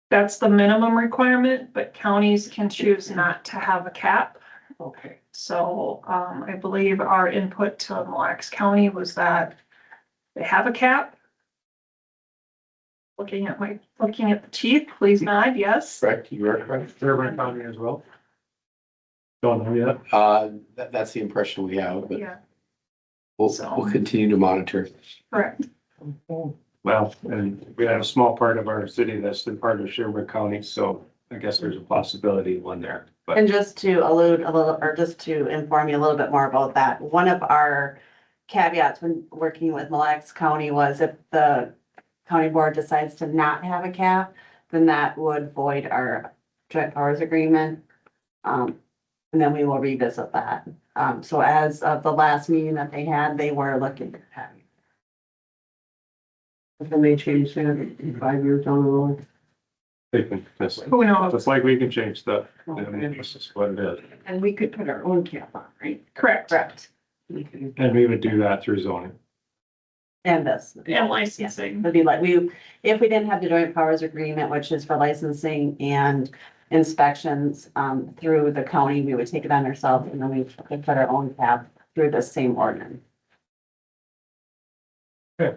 That's the minimum requirement, but counties can choose not to have a cap. Okay. So, I believe our input to Mille Lacs County was that they have a cap. Looking at the chief, please nod, yes. Correct, you are correct. Fairburn County as well? Don't know yet. That's the impression we have, but Yeah, we'll continue to monitor. correct. Well, and we have a small part of our city that's in part of Sherburne County, so I guess there's a possibility one there, but. And just to allude a little, or just to inform you a little bit more about that, one of our caveats when working with Mille Lacs County was if the county board decides to not have a cap, then that would void our joint powers agreement. And then we will revisit that. So as of the last meeting that they had, they were looking at having. Then they change that 5 years down the road. They can, just Who knows? just like we can change stuff. I mean, Okay. this is what it is. And we could put our own cap on, right? Correct. Correct. Okay. And we would do that through zoning. And this. And licensing. It'd be like if we didn't have the joint powers agreement, which is for licensing and inspections, through the county, we would take it on ourselves and then we could put our own cap through the same ordinance. All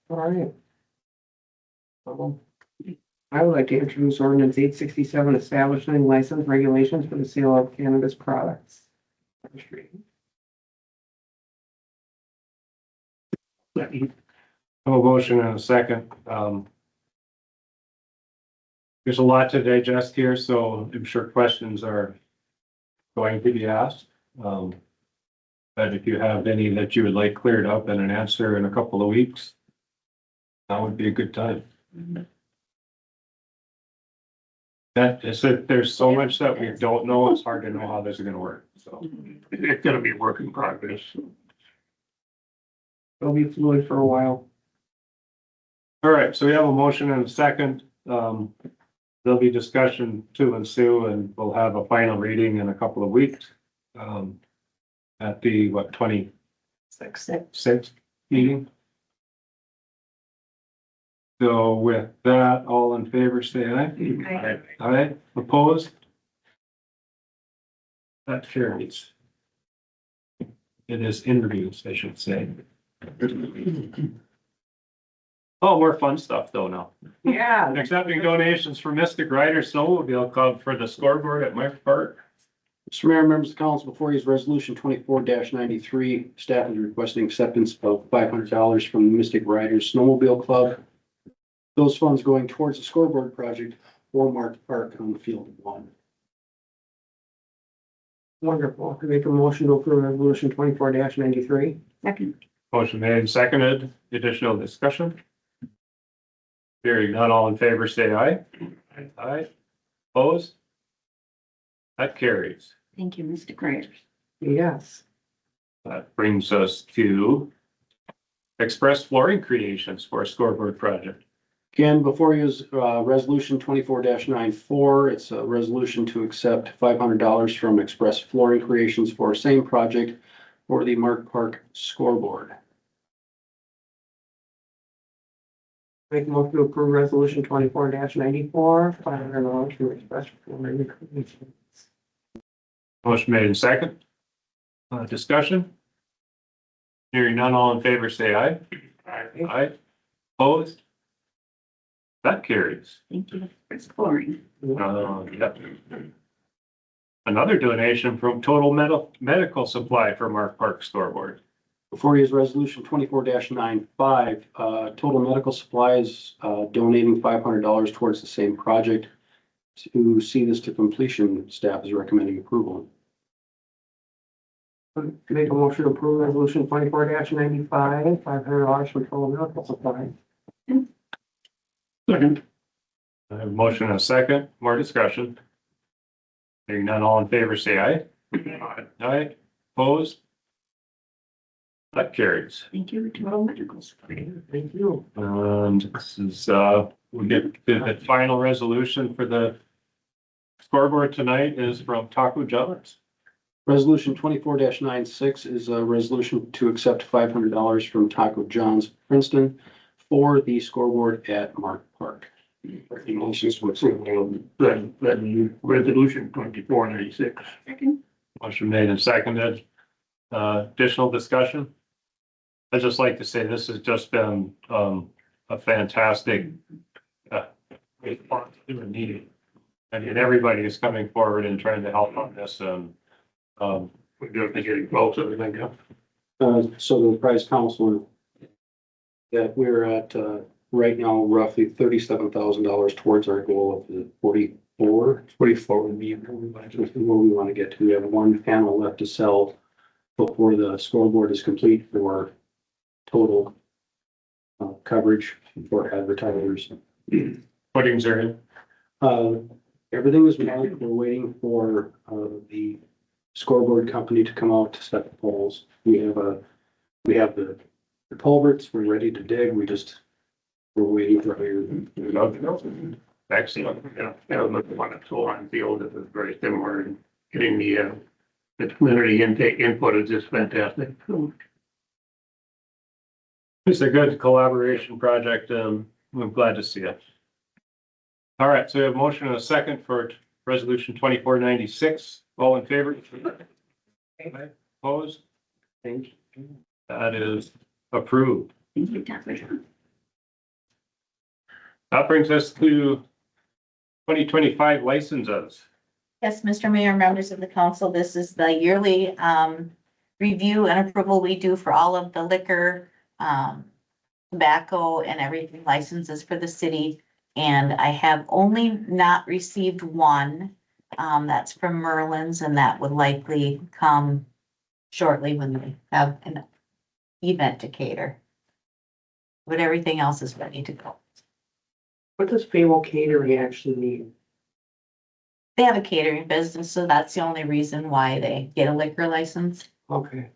right. I would like to introduce ordinance 867, establishing license regulations for the sale of cannabis products. A motion and a second. There's a lot to digest here, so I'm sure questions are going to be asked. But if you have any that you would like cleared up and an answer in a couple of weeks, that would be a good time. That is that there's so much that we don't know, it's hard to know how this is gonna work, so. It's gonna be a work in progress. It'll be fluid for a while. All right, so we have a motion and a second. There'll be discussion to ensue and we'll have a final reading in a couple of weeks. At the, 26th meeting? So with that, all in favor, say aye. Aye. Aye, opposed? That carries. It is introduced, I should say. Oh, more fun stuff though now. Yeah. Accepting donations from Mystic Rider Snowmobile Club for the scoreboard at Mark Park. Mr. Mayor, members of the council, before you is resolution 24-93. Staff is requesting acceptance of $500 from the Mystic Riders Snowmobile Club. Those funds going towards the scoreboard project for Mark Park on Field 1. Wonderful. I make a motion to approve resolution 24-93. Second. Motion made and seconded. Additional discussion? Hearing none, all in favor, say aye. Aye. Opposed? That carries. Thank you, Mr. Graves. Yes. That brings us to Express Flooring Creations for a scoreboard project. Again, before you is, resolution 24-94. It's a resolution to accept $500 from Express Flooring Creations for same project for the Mark Park scoreboard. Make a motion to approve resolution 24-94, $500 from Express Flooring Creations. Motion made in second. Discussion? Hearing none, all in favor, say aye. Aye. Opposed? That carries. Thank you for exploring. Yep. Another donation from Total Medical Supply for Mark Park scoreboard. Before you is resolution 24-95. Total Medical Supplies, donating $500 towards the same project. To see this to completion, staff is recommending approval. Make a motion to approve resolution 24-95, $500 from Total Medical Supply. Second. I have a motion and a second. More discussion. Hearing none, all in favor, say aye. Aye. Opposed? That carries. Thank you, Total Medical Supply. Thank you. And this is, we get to the final resolution for the scoreboard tonight is from Taco John's. Resolution 24-96 is a resolution to accept $500 from Taco John's Princeton for the scoreboard at Mark Park. Recommendations with that resolution 2496. Second. Motion made and seconded. Additional discussion? I'd just like to say this has just been, a fantastic, meeting. I mean, everybody is coming forward and trying to help on this and, We're definitely getting close, I think. So the prize council that we're at, right now, roughly $37,000 towards our goal of the 44 would be where we want to get to. We have one panel left to sell before the scoreboard is complete for total coverage for advertisers. footings are in. Everything is marked. We're waiting for the scoreboard company to come out to set the poles. We have the culverts. We're ready to dig. We're waiting for Excellent. Yeah, look, the one at Solon Field is very similar, and getting the community input is just fantastic. It's a good collaboration project, and I'm glad to see it. All right, so we have a motion and a second for resolution 2496. All in favor? Aye. Opposed? Thank you. That is approved. Thank you, Taco John. That brings us to 2025 licenses. Yes, Mr. Mayor, members of the council, this is the yearly review and approval we do for all of the liquor, tobacco and everything licenses for the city. And I have only not received one, that's from Merlin's, and that would likely come shortly when we have an event to cater. But everything else is ready to go. What does Fable Catering actually mean? They have a catering business, so that's the only reason why they get a liquor license. Okay.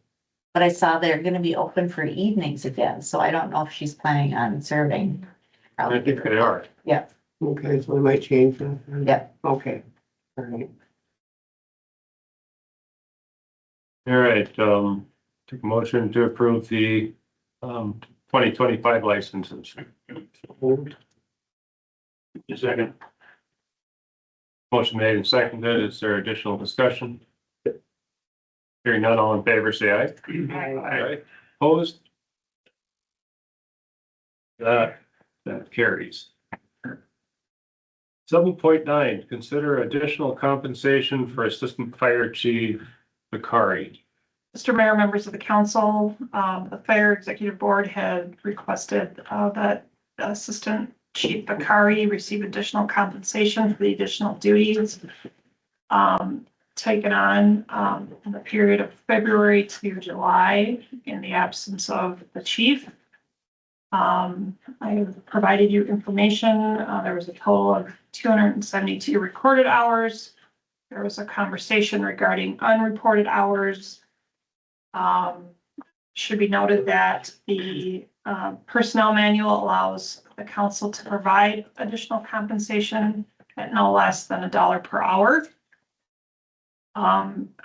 But I saw they're gonna be open for evenings again, so I don't know if she's planning on serving. I think they are. Okay, so we might change that. Yep. Okay. All right. All right, take a motion to approve the 2025 licenses. Moved. Second. Motion made and seconded. Is there additional discussion? Hearing none, all in favor, say aye. Aye. Opposed? That carries. 7.9, consider additional compensation for Assistant Fire Chief Bakari. Mr. Mayor, members of the council, the Fire Executive Board had requested that Assistant Chief Bakari receive additional compensation for the additional duties taken on in the period of February to July in the absence of the chief. I provided you information. There was a total of 272 recorded hours. there was a conversation regarding unreported hours. Should be noted that the personnel manual allows the council to provide additional compensation at no less than $1 per hour.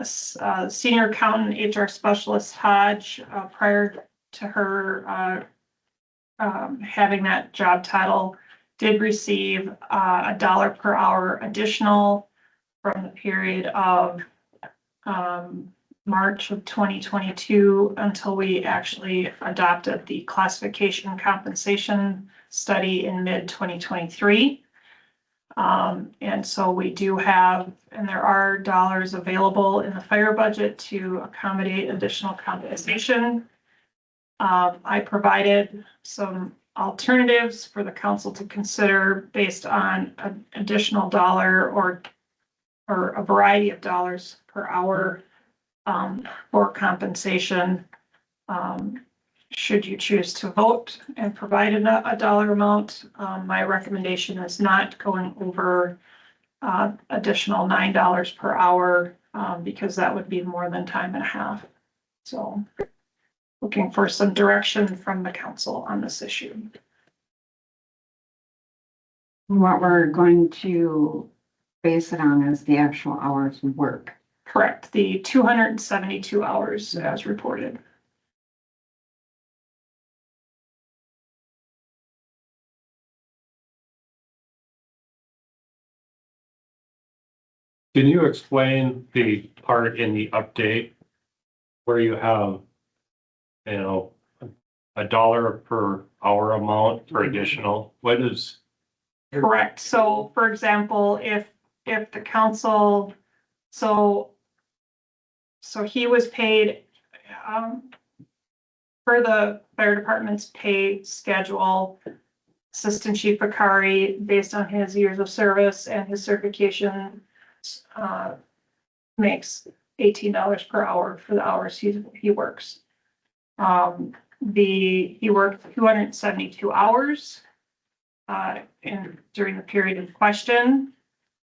Senior accountant, HR specialist Hodge, prior to her having that job title, did receive $1 per hour additional from the period of March of 2022 until we actually adopted the classification compensation study in mid 2023. And so we do have, and there are dollars available in the fire budget to accommodate additional compensation. I provided some alternatives for the council to consider based on an additional dollar or a variety of dollars per hour for compensation. Should you choose to vote and provide a dollar amount, my recommendation is not going over additional $9 per hour because that would be more than time and a half. So looking for some direction from the council on this issue. What we're going to base it on is the actual hours of work. Correct, the 272 hours as reported. Can you explain the part in the update where you have, you know, $1 per hour amount for additional? What is? Correct. So for example, if the council, so he was paid, for the fire department's pay schedule, Assistant Chief Bakari, based on his years of service and his certification, makes $18 per hour for the hours he works. He worked 272 hours during the period in question.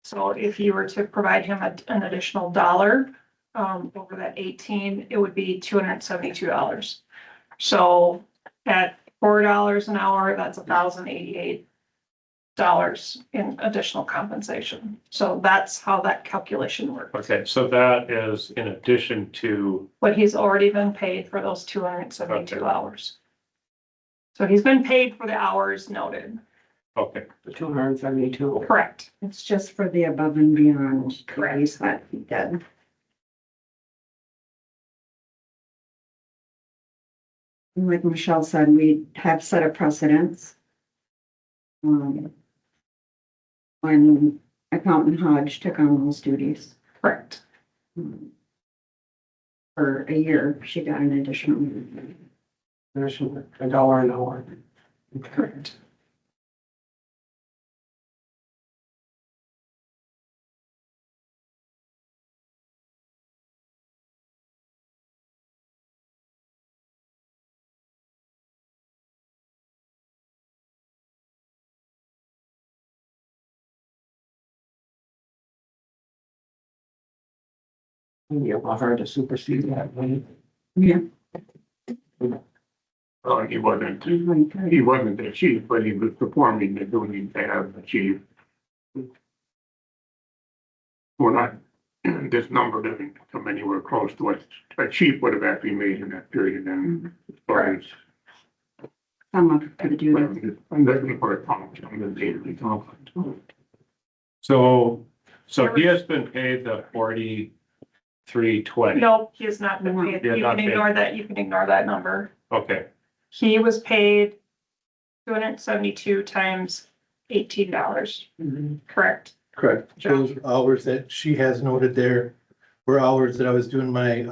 So if you were to provide him an additional $1 over that 18, it would be $272. So at $4 an hour, that's $1,088 in additional compensation. So that's how that calculation works. Okay, so that is in addition to, But he's already been paid for those 272 hours. So he's been paid for the hours noted. okay, The 272. Correct. It's just for the above and beyond Correct. duties that he did. Like Michelle said, we have set a precedence. When Accountant Hodge took on those duties. Correct. For a year, she got an additional. There's $1 an hour. Correct. Maybe it'll hard to supersede that one. Yeah. He wasn't the chief, but he was performing the duties as the chief. We're not, this number doesn't come anywhere close to what a chief would have actually made in that period then. As far as Some of the duties. I'm looking for a comment on the daily conflict. so he has been paid the $43.20. No, he has not been paid. He has You not can paid. ignore that. You can ignore that number. Okay, He was paid 272 times $18. Correct. Correct. Those hours that she has noted there were hours that I was doing my,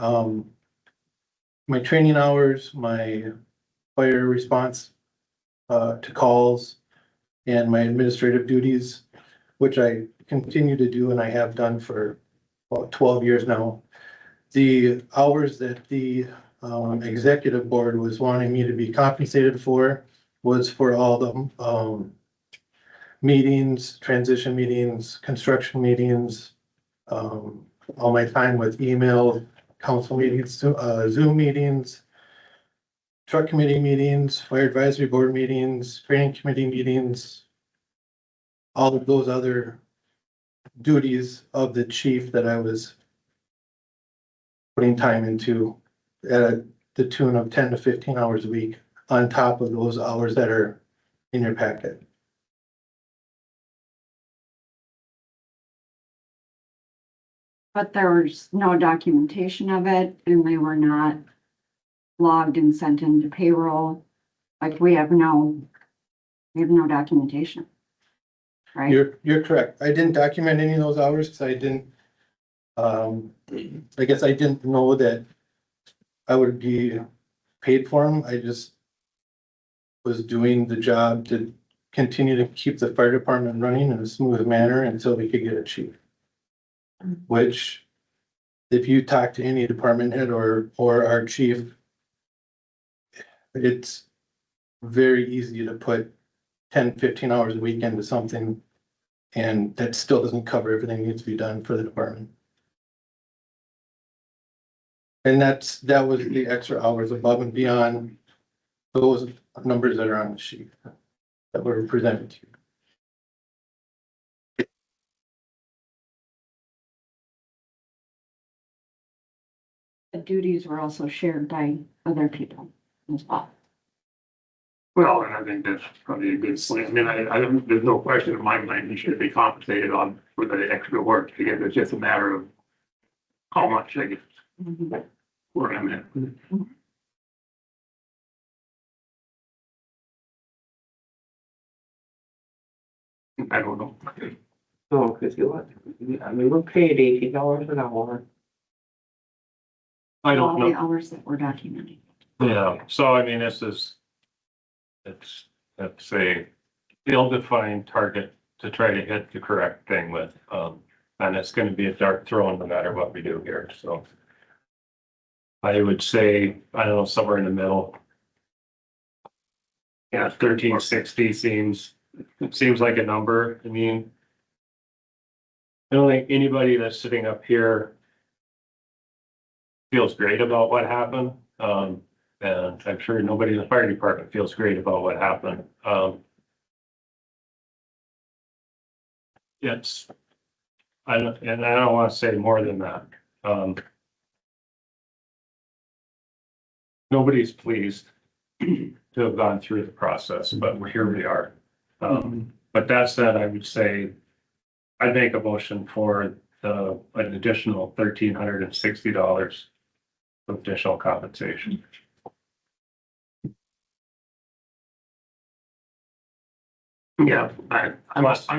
my training hours, my fire response, to calls and my administrative duties, which I continue to do and I have done for about 12 years now. The hours that the, executive board was wanting me to be compensated for was for all the, meetings, transition meetings, construction meetings, all my time with email, council meetings, Zoom meetings, truck committee meetings, fire advisory board meetings, training committee meetings, all of those other duties of the chief that I was putting time into at the tune of 10 to 15 hours a week on top of those hours that are in your packet. But there was no documentation of it and they were not logged and sent into payroll. Like we have no documentation. Right? You're correct. I didn't document any of those hours because I didn't, I guess I didn't know that I would be paid for them. I just was doing the job to continue to keep the fire department running in a smooth manner until we could get a chief. Which, if you talk to any department head or our chief, it's very easy to put 10, 15 hours a week into something. And that still doesn't cover everything that needs to be done for the department. And that was the extra hours above and beyond those numbers that are on the sheet that were presented to you. The duties were also shared by other people as well. Well, and I think that's probably a good point. I mean, I don't, there's no question in my mind, he should be compensated for the extra work. Again, it's just a matter of how much I get, where I'm at. I don't know. No, cause I mean, we're paid $18 an hour. I All don't the know. hours that were documented. Yeah, so I mean, it's a ill-defined target to try to hit the correct thing with, and it's gonna be a dart thrown no matter what we do here, so. I would say, I don't know, somewhere in the middle. Yeah, 1360 seems like a number. I mean, I don't think anybody that's sitting up here feels great about what happened. And I'm sure nobody in the fire department feels great about what happened. I don't want to say more than that. Nobody's pleased to have gone through the process, but here we are. But that said, I would say I'd make a motion for an additional $1,360 of additional compensation. Yeah, I'm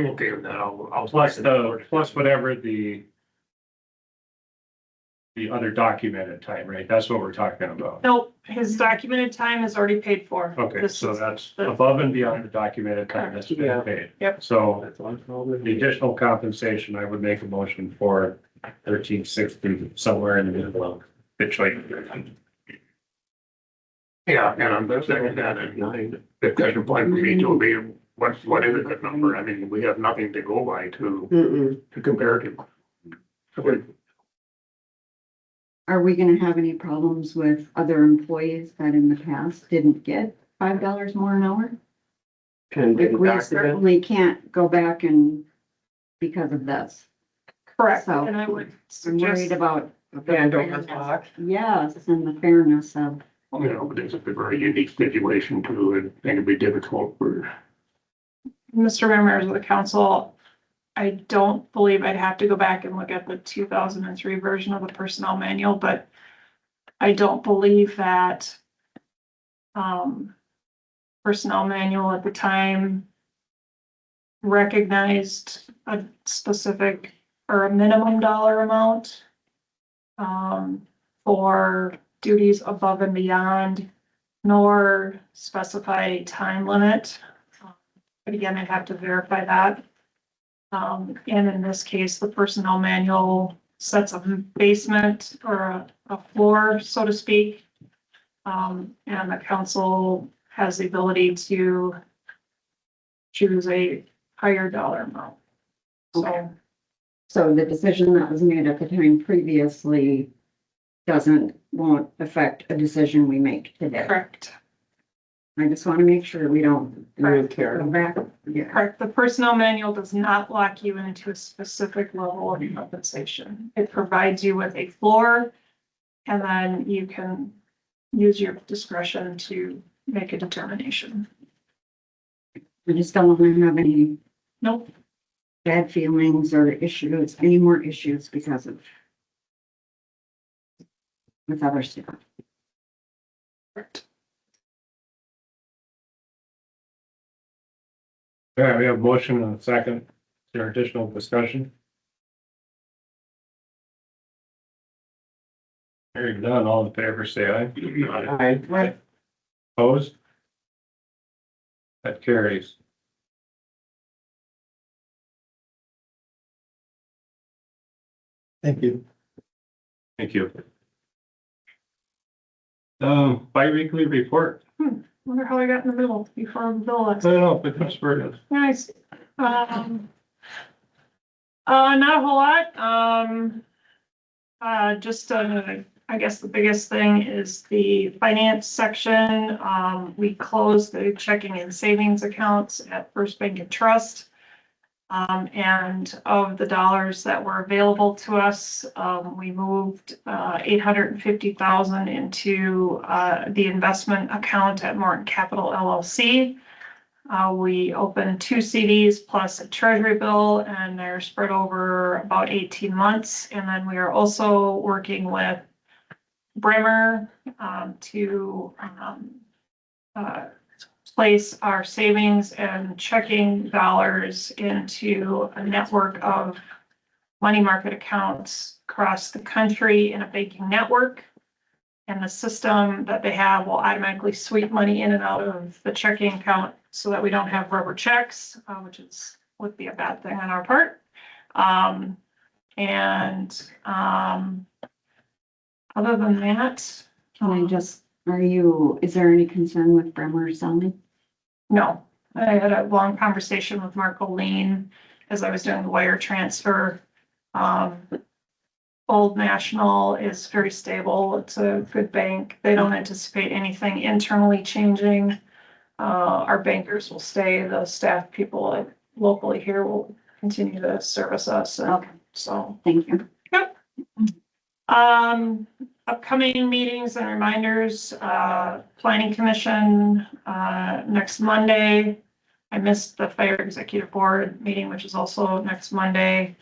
okay with that. I'll. Plus whatever the other documented time, right? That's what we're talking about. Nope, his documented time is already paid for. Okay, This so is that's the- above and beyond the documented time that's been Yeah. paid. Yep. So That's all. the additional compensation, I would make a motion for 1360, somewhere in the middle of between. Yeah, and I'm second that, and discussion point for me to be, what is a good number? I mean, we have nothing to go by to compare to. Are we gonna have any problems with other employees that in the past didn't get $5 more an hour? And Like, we document, certainly can't go back and because of this. Correct, So, and I would I'm suggest, worried about. and don't talk. Yes, and the fairness of, You know, but it's a very unique situation too, and I think it'd be difficult for. Mr. Mayor, members of the council, I don't believe I'd have to go back and look at the 2003 version of the personnel manual, but I don't believe that personnel manual at the time recognized a specific or a minimum dollar amount for duties above and beyond, nor specify a time limit. But again, I'd have to verify that. And in this case, the personnel manual sets a basement or a floor, so to speak. And the council has the ability to choose a higher dollar amount. So So the decision that was made at the time previously won't affect a decision we make today. Correct. I just want to make sure we don't Military. go back. Yeah. Correct. The personnel manual does not lock you into a specific level of compensation. It provides you with a floor, and then you can use your discretion to make a determination. I just don't want to have any Nope. bad feelings or issues, any more issues because of with other stuff. Correct. All right, we have a motion and a second. Is there additional discussion? Hearing none, all in favor, say aye. Aye. Opposed? That carries. Thank you. Thank you. Bi-weekly report. Wonder how I got in the middle before the bill I last. don't know, but that's where it is. Nice. Not a whole lot. Just, I guess the biggest thing is the finance section. We closed the checking and savings accounts at First Bank and Trust. And of the dollars that were available to us, we moved, 850,000 into, the investment account at Morton Capital LLC. We opened 2 CDs plus a treasury bill, and they're spread over about 18 months. And then we are also working with Bremer to place our savings and checking dollars into a network of money market accounts across the country in a banking network. And the system that they have will automatically sweep money in and out of the checking account so that we don't have rubber checks, which would be a bad thing on our part. Other than that. Can I just, is there any concern with Bremer selling? No, I had a long conversation with Mark O'Lean as I was doing the wire transfer. Old National is very stable. It's a good bank. They don't anticipate anything internally changing. Our bankers will stay. The staff people locally here will continue to service us. Okay, So. thank you. Yep. Upcoming meetings and reminders, planning commission, next Monday. I missed the fire executive board meeting, which is also next Monday.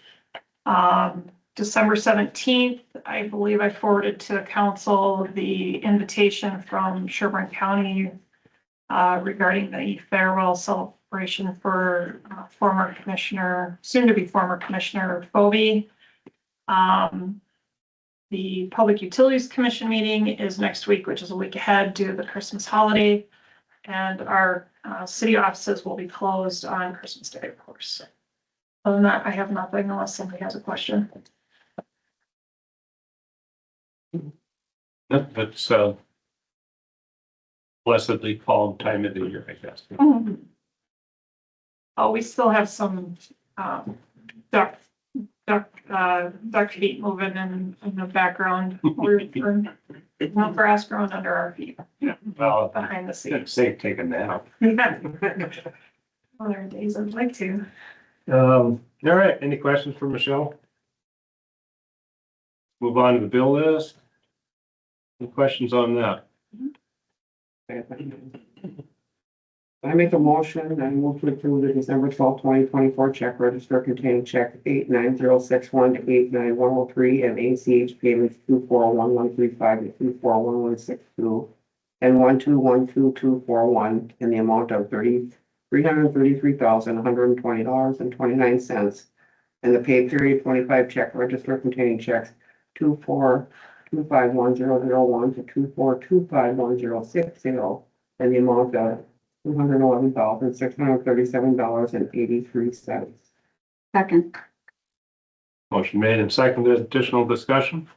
December 17th, I believe I forwarded to the council the invitation from Sherburne County regarding the farewell celebration for former commissioner, soon to be former Commissioner Fovey. The Public Utilities Commission meeting is next week, which is a week ahead due to the Christmas holiday. And our city offices will be closed on Christmas Day, of course. Other than that, I have nothing unless somebody has a question. That's blessedly calm time of the year, I guess. Oh, we still have some duck feet moving in the background. We're no grass growing under our feet Well, behind the scenes. it's safe taking a nap. Well, there are days I'd like to. All right, any questions for Michelle? Move on to the bill list. Any questions on that? I make a motion and move to approve the December 2024 check register containing check 89061 to 89103 and ACH payments 241135 to 241162 and 1212241 in the amount of $333,120.29 and the pay period 25 check register containing checks 24251001 to 24251060 and the amount of $211,637.83. Second, Motion made and seconded. Additional discussion?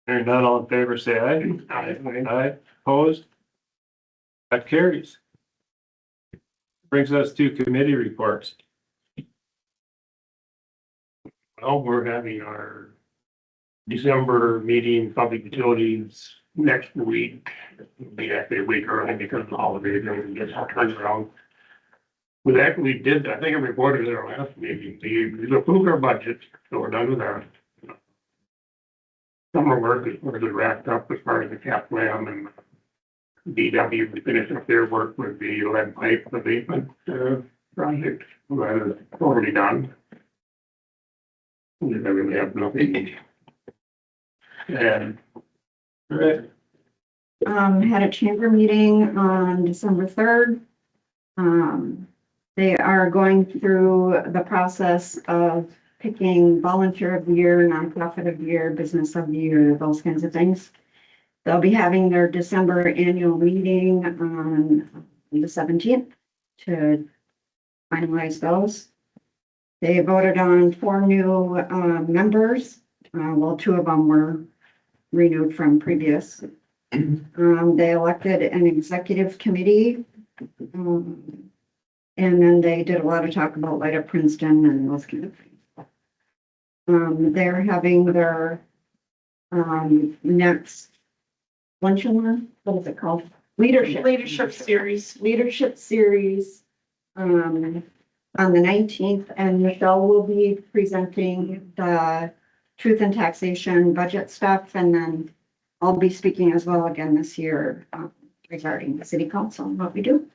Hearing none, all in favor, say aye. Aye. Opposed? That carries. Brings us to committee reports. Well, we're having our December meeting, public utilities next week. It'll be actually a week early because of the holidays and get some turned around. With that, we did, I think I reported at our last meeting, we approved our budget, so we're done with that. Summer work is really wrapped up as far as the cap plan and DW, we finished up their work with the lead pipe abatement, project, that is already done. We really have nothing. And, right, Had a chamber meeting on December 3rd. They are going through the process of picking volunteer of the year, nonprofit of the year, business of the year, those kinds of things. They'll be having their December annual meeting on the 17th to finalize those. They voted on 4 new members. Well, 2 of them were renewed from previous. They elected an executive committee. And then they did a lot of talk about Light Up Princeton and those kind of things. They're having their next luncheon, what is it called? Leadership series. Leadership series on the 19th, and Michelle will be presenting the truth and taxation budget stuff, and then I'll be speaking as well again this year regarding the city council and what we do.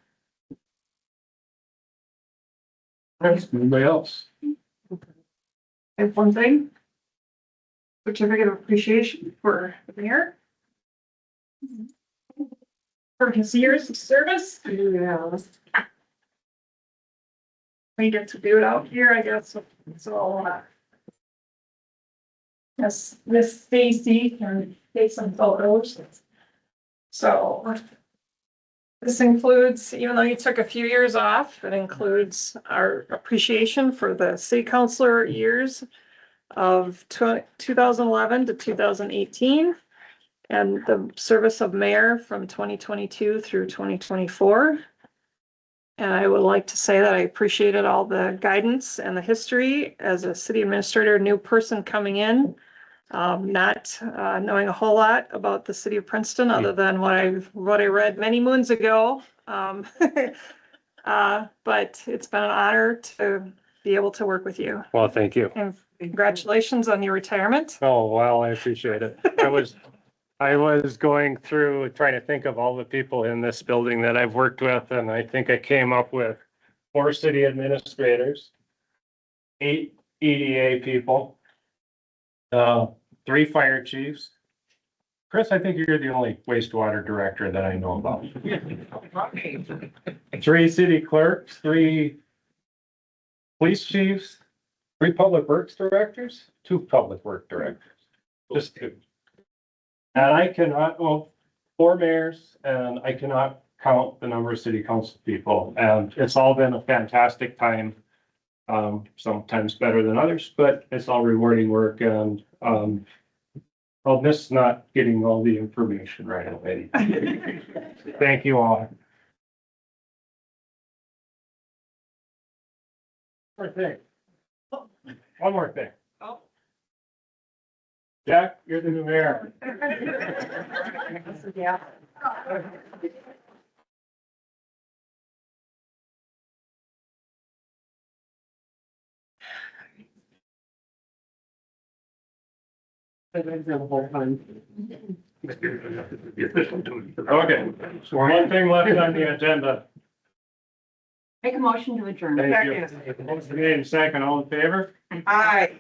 Anybody else? I have one thing. Certificate of appreciation for the mayor. For his years of service. Yeah. We get to do it out here, I guess, so, yes, Miss Stacy can take some photos. So this includes, even though you took a few years off, it includes our appreciation for the city councilor years of 2011 to 2018 and the service of mayor from 2022 through 2024. And I would like to say that I appreciated all the guidance and the history as a city administrator, new person coming in, not knowing a whole lot about the city of Princeton other than what I read many moons ago. But it's been an honor to be able to work with you. Well, thank you. And congratulations on your retirement. Oh, well, I appreciate it. I was going through trying to think of all the people in this building that I've worked with, and I think I came up with 4 city administrators, 8 EDA people, 3 fire chiefs. Chris, I think you're the only wastewater director that I know about. 3 city clerks, 3 police chiefs, 3 public works directors, 2 public work directors, just 2. And I cannot, 4 mayors, and I cannot count the number of city council people. And it's all been a fantastic time. Sometimes better than others, but it's all rewarding work, and I'll miss not getting all the information right away. Thank you all. One more thing. Oh. Jack, you're the new mayor. Yeah. Okay, so one thing left on the agenda. Make a motion to adjourn. Thank you. Motion made and second, all in favor? Aye.